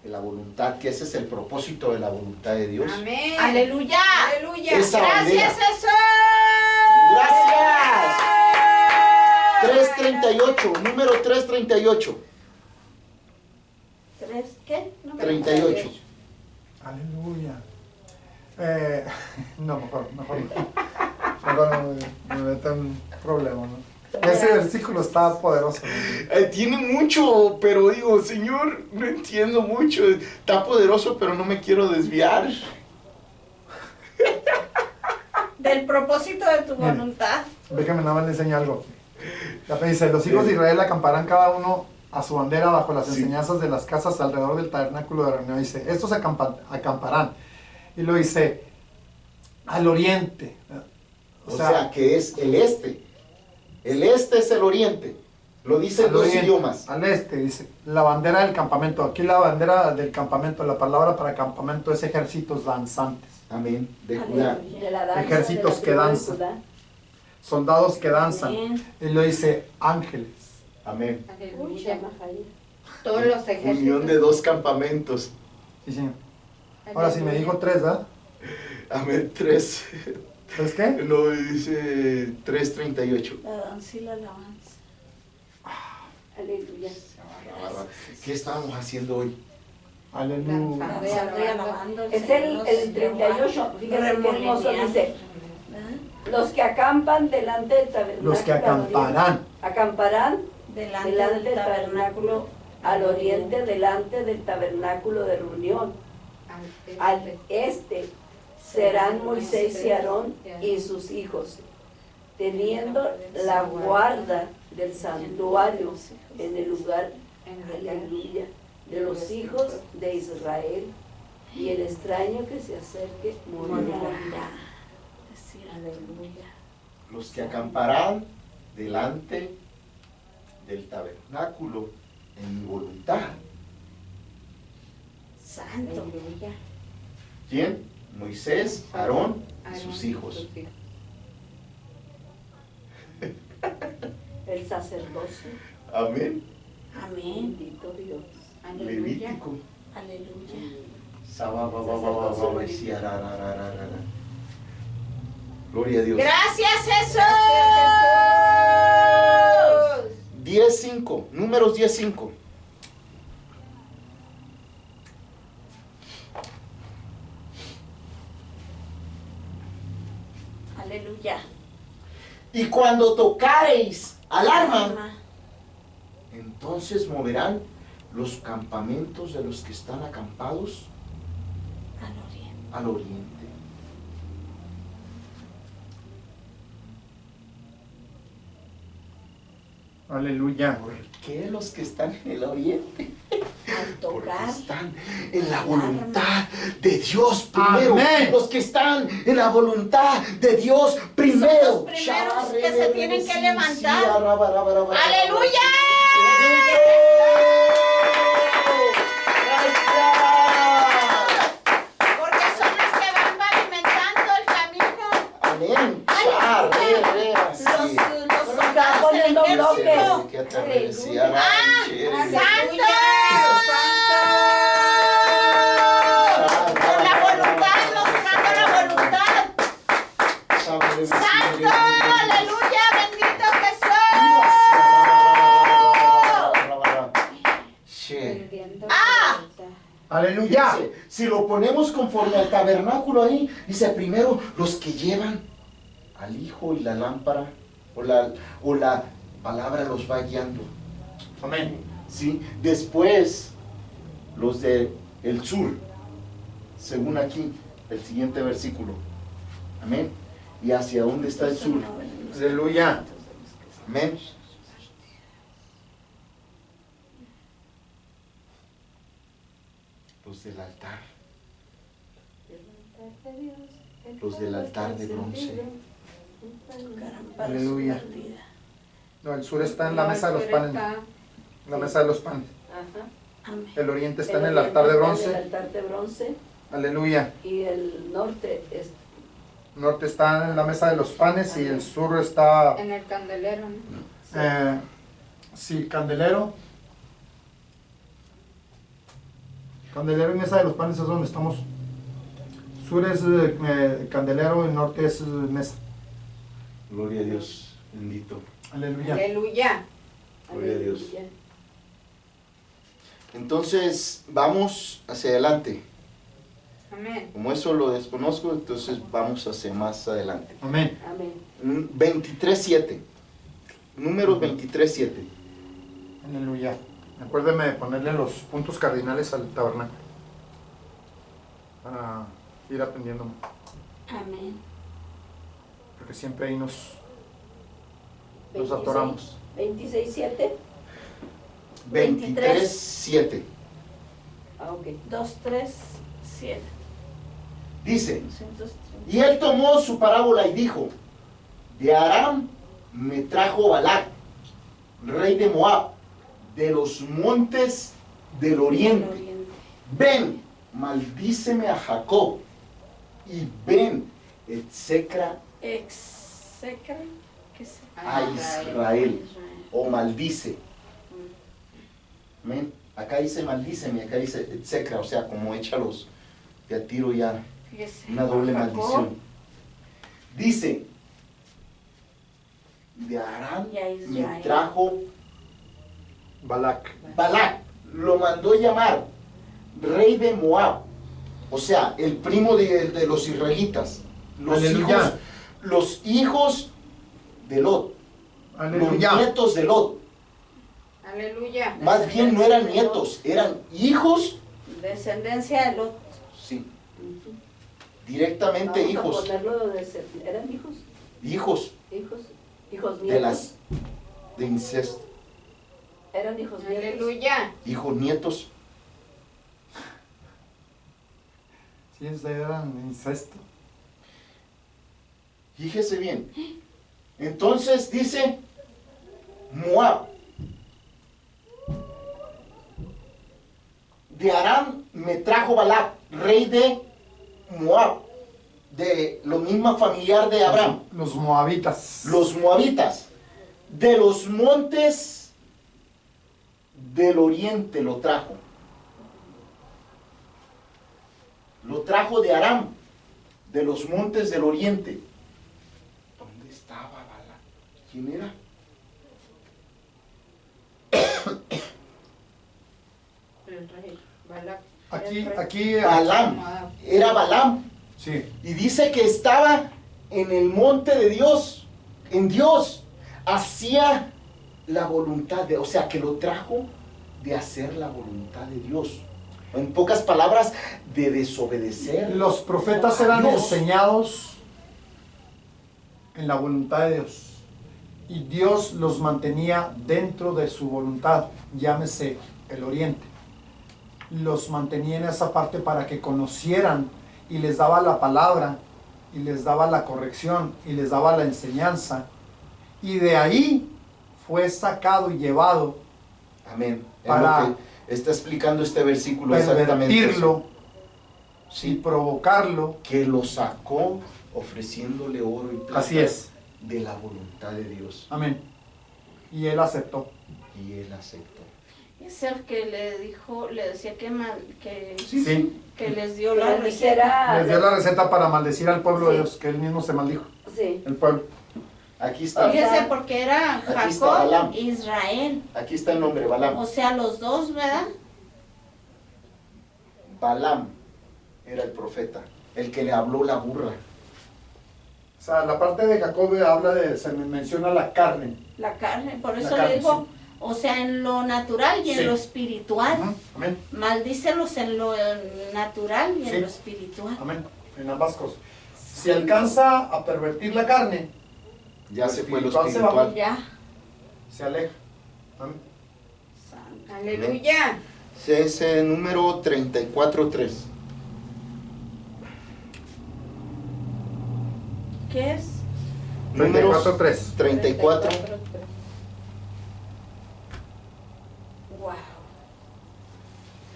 de la voluntad, que ese es el propósito de la voluntad de Dios. Amén. Aleluya. Aleluya. Esa bandera. Gracias, Jesús. Gracias. 338, número 338. ¿Tres qué? No me 38. Aleluya. No, mejor no. Mejor me meto en un problema, ¿no? Ese versículo está poderoso, ¿no? Tiene mucho, pero digo, Señor, no entiendo mucho. Está poderoso, pero no me quiero desviar. Del propósito de tu voluntad. Déjame nada más le enseño algo. Ya me dice, los hijos de Israel acamparán cada uno a su bandera bajo las Sí. enseñanzas de las casas alrededor del tabernáculo de reunión. Dice, estos acamparán. Y lo dice, al oriente. O sea, que es el este. El este es el oriente. Lo dicen al dos oriente, idiomas. al este, dice, la bandera del campamento. Aquí la bandera del campamento, la palabra para campamento es ejércitos danzantes. Amén. De Judá. Aleluya. De la danza, Ejércitos de la que tribu de danzan. Judá. Soldados que danzan. Amén. Y lo dice, ángeles. Amén. Aleluya. Mahalia. Todos los ejércitos. Unión de dos campamentos. Sí, sí. Ahora sí me dijo tres, ¿verdad? Amén. 3. ¿Tres qué? No, dice 338. La danza y la alabanza. Aleluya. ¿Qué estábamos haciendo hoy? Aleluya. Danzando. Danzando y alabando al Es Señor, el 38, fíjense qué hermoso dice. Los que acampan delante del tabernáculo. Los que acamparán. Acamparán delante delante del del tabernáculo tabernáculo al oriente, delante del tabernáculo de reunión. Al este serán Moisés y Aarón y sus hijos, teniendo la guarda del santuario en el lugar, aleluya, de los hijos de Israel, y el extraño que se acerque morirá. morirá. Decir aleluya. Los que acamparán delante del tabernáculo en mi voluntad. Santo. Aleluya. ¿Quién? Moisés, Aarón y sus hijos. El sacerdocio, Amén. Amén. bendito Dios. Aleluya. Levítico. Aleluya. Gloria a Dios. Gracias, Jesús. 10:5, números 10:5. Aleluya. Y cuando tocareis alarma, Alma. entonces moverán los campamentos de los que están acampados Al oriente. al oriente. Aleluya. ¿Por qué los que están en el oriente? Al Porque tocar. están en la voluntad de Dios primero. Amén. Los que están en la voluntad de Dios primero. Son los primeros que se tienen que levantar. ¡Aleluya! ¡Aleluya! Aleluya. ¡Aleluya! Por la voluntad, mostrando la voluntad. ¡Santo! ¡Aleluya! ¡Bendito Jesús! El viento ¡Ah! Aleluya. Dice, si lo ponemos conforme al tabernáculo ahí, dice primero los que llevan al Hijo y la lámpara o la palabra los va guiando. Amén. ¿Sí? Después los del sur, según aquí, el siguiente versículo. Amén. ¿Y hacia dónde está el sur? Aleluya. Amén. Los del altar. Los del altar de bronce. Aleluya. No, el sur está en la No, mesa de los el panes. está- La mesa de los panes. Ajá. Amén. El oriente está en El el altar de oriente está en bronce. el altar de bronce Aleluya. y el norte es Norte está en la mesa de los panes y el sur está, En el candelero, ¿no? sí, candelero. Candelero y mesa de los panes es donde estamos. Sur es candelero y norte es mesa. Gloria a Dios, bendito. Aleluya. Aleluya. Gloria a Dios. Aleluya. Entonces, vamos hacia adelante. Amén. Como eso lo desconozco, entonces vamos hacia más adelante. Amén. Amén. 23:7. Números 23:7. Aleluya. Acuérdeme de ponerle los puntos cardinales al tabernáculo para ir aprendiendo, Amén. porque siempre ahí nos 26, atoramos. 26:7. 23:7. Ah, ok. 2, 3, 7. Dice, 230. y él tomó su parábola y dijo, de Aram me trajo Balac, rey de Moab, de los montes del oriente. Ven, maldíceme a Jacob, y ven, etcétera, Execra. ¿Qué es? a Israel, o maldice. Amén. Acá dice maldíceme, acá dice etcétera, o sea, como échalos de a tiro ya, Fíjese. una doble Jacob maldición. Dice, de Aram y a me Israel. trajo Balac. Balac, lo mandó llamar rey de Moab, o sea, el primo de los israelitas, Aleluya. los hijos de Lot, los Aleluya. nietos de Lot. Aleluya. Más bien no eran nietos, eran hijos, Descendencia de Lot. sí, directamente Vamos a hijos, ponerlo ¿eran hijos? hijos Hijos de nietos. de incesto, Eran hijos nietos. Aleluya. hijos nietos. Sí, eran incesto. Fíjese bien. Entonces dice Moab. De Aram me trajo Balac, rey de Moab, de lo misma familiar de Abraham, Los moabitas. los moabitas, de los montes del oriente lo trajo. Lo trajo de Aram, de los montes del oriente. ¿Dónde estaba Balac? ¿Quién era? El rey. Balac. Aquí, Balaam, era Balaam. sí. Y dice que estaba en el monte de Dios, en Dios, hacía la voluntad de, o sea, que lo trajo de hacer la voluntad de Dios. En pocas palabras, de desobedecer. Los profetas a eran Dios. enseñados en la voluntad de Dios. Y Dios los mantenía dentro de su voluntad, llámese el oriente. Los mantenía en esa parte para que conocieran y les daba la palabra y les daba la corrección y les daba la enseñanza. Y de ahí fue sacado y llevado Amén. Es Para lo que está explicando este versículo exactamente. pervertirlo y Sí, provocarlo. que lo sacó ofreciéndole oro y plata. Así es. De la voluntad de Dios. Amén. Y él aceptó. Y él aceptó. Es el que le dijo, le decía que Sí. que les dio Que la les receta. dijera- Les dio la receta para maldecir al pueblo de Sí. Dios, que él mismo se maldijo, Sí. el pueblo. Aquí está. Fíjese, porque era Aquí está Jacob Balaam. e Israel. Aquí está el nombre, Balaam. O sea, los dos, ¿verdad? Balaam era el profeta, el que le habló la burra. O sea, la parte de Jacob habla de, se menciona la carne. La carne, por La eso carne, le digo, o sea, en lo natural y en Sí. lo espiritual. Ujú. Amén, Maldícelos en lo natural y Sí. en lo espiritual. amén, en ambas cosas. Si alcanza a pervertir la carne, Ya Lo se fue lo espiritual se va. espiritual. Ya. se aleja. Amén. Santo. Aleluya. Es el número 34:3. ¿Qué es? Números 34:3. 34. Wow.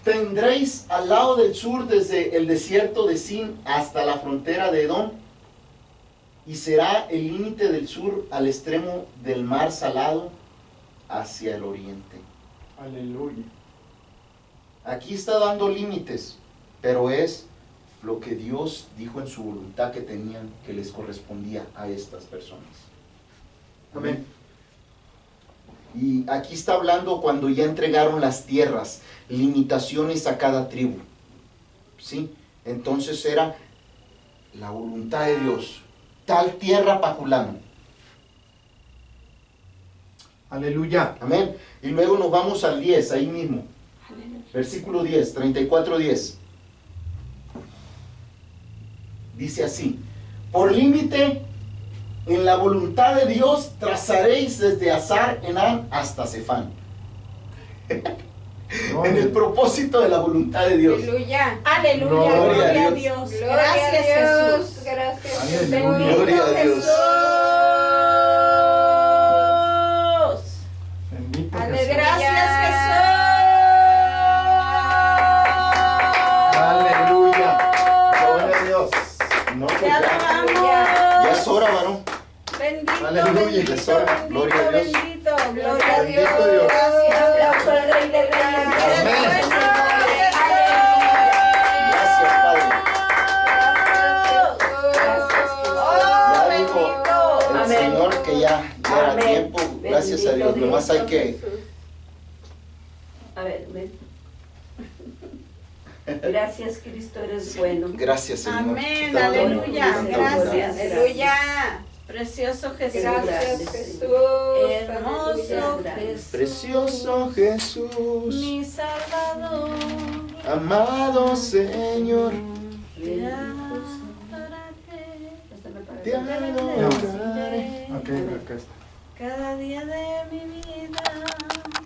Tendréis al lado del sur desde el desierto de Sin hasta la frontera de Edom, y será el límite del sur al extremo del mar Salado hacia el oriente. Aleluya. Aquí está dando límites, pero es lo que Dios dijo en su voluntad que tenían, que les correspondía a estas personas. Amén. Y aquí está hablando cuando ya entregaron las tierras, limitaciones a cada tribu. ¿Sí? Entonces era la voluntad de Dios. Tal tierra para fulano. Aleluya. Amén. Y luego nos vamos al 10, ahí mismo. Aleluya. Versículo 10, 34:10. Dice así: por límite, en la voluntad de Dios trazaréis desde Azar Enán hasta Cefán. En el propósito de la voluntad de Dios. Aleluya. Aleluya. Gloria Gloria a a Dios. Dios. Gloria Gracias, a Dios. Jesús. Gracias, Aleluya. Jesús. Gloria a Dios. Jesús. Bendito Aleluya. Jesús. Gracias, Jesús. Aleluya. Gloria a Dios. No, pues Te ya, alabamos. ya es hora, varón. Bendito, Aleluya. bendito, Es hora. bendito, Gloria a Dios. bendito. Gloria a Dios. Bendito Dios. Un aplauso al Rey de Reyes. Amén. Gracias, Padre. Ya dijo el Amén. Señor que ya era Amén. tiempo. Gracias a Dios. Bendito Nomás hay Dios, que... Jesús. A ver, ven. Gracias, Cristo, eres bueno. Gracias, Señor. Amén, Te adoro. aleluya, Te gracias. adoro. Aleluya. Precioso Jesús. Gracias, Jesús. Hermoso Aleluya. Jesús. Precioso Jesús, Mi Salvador. amado Señor, Te te adoraré. adoraré. Ok, acá está. Cada día de mi vida.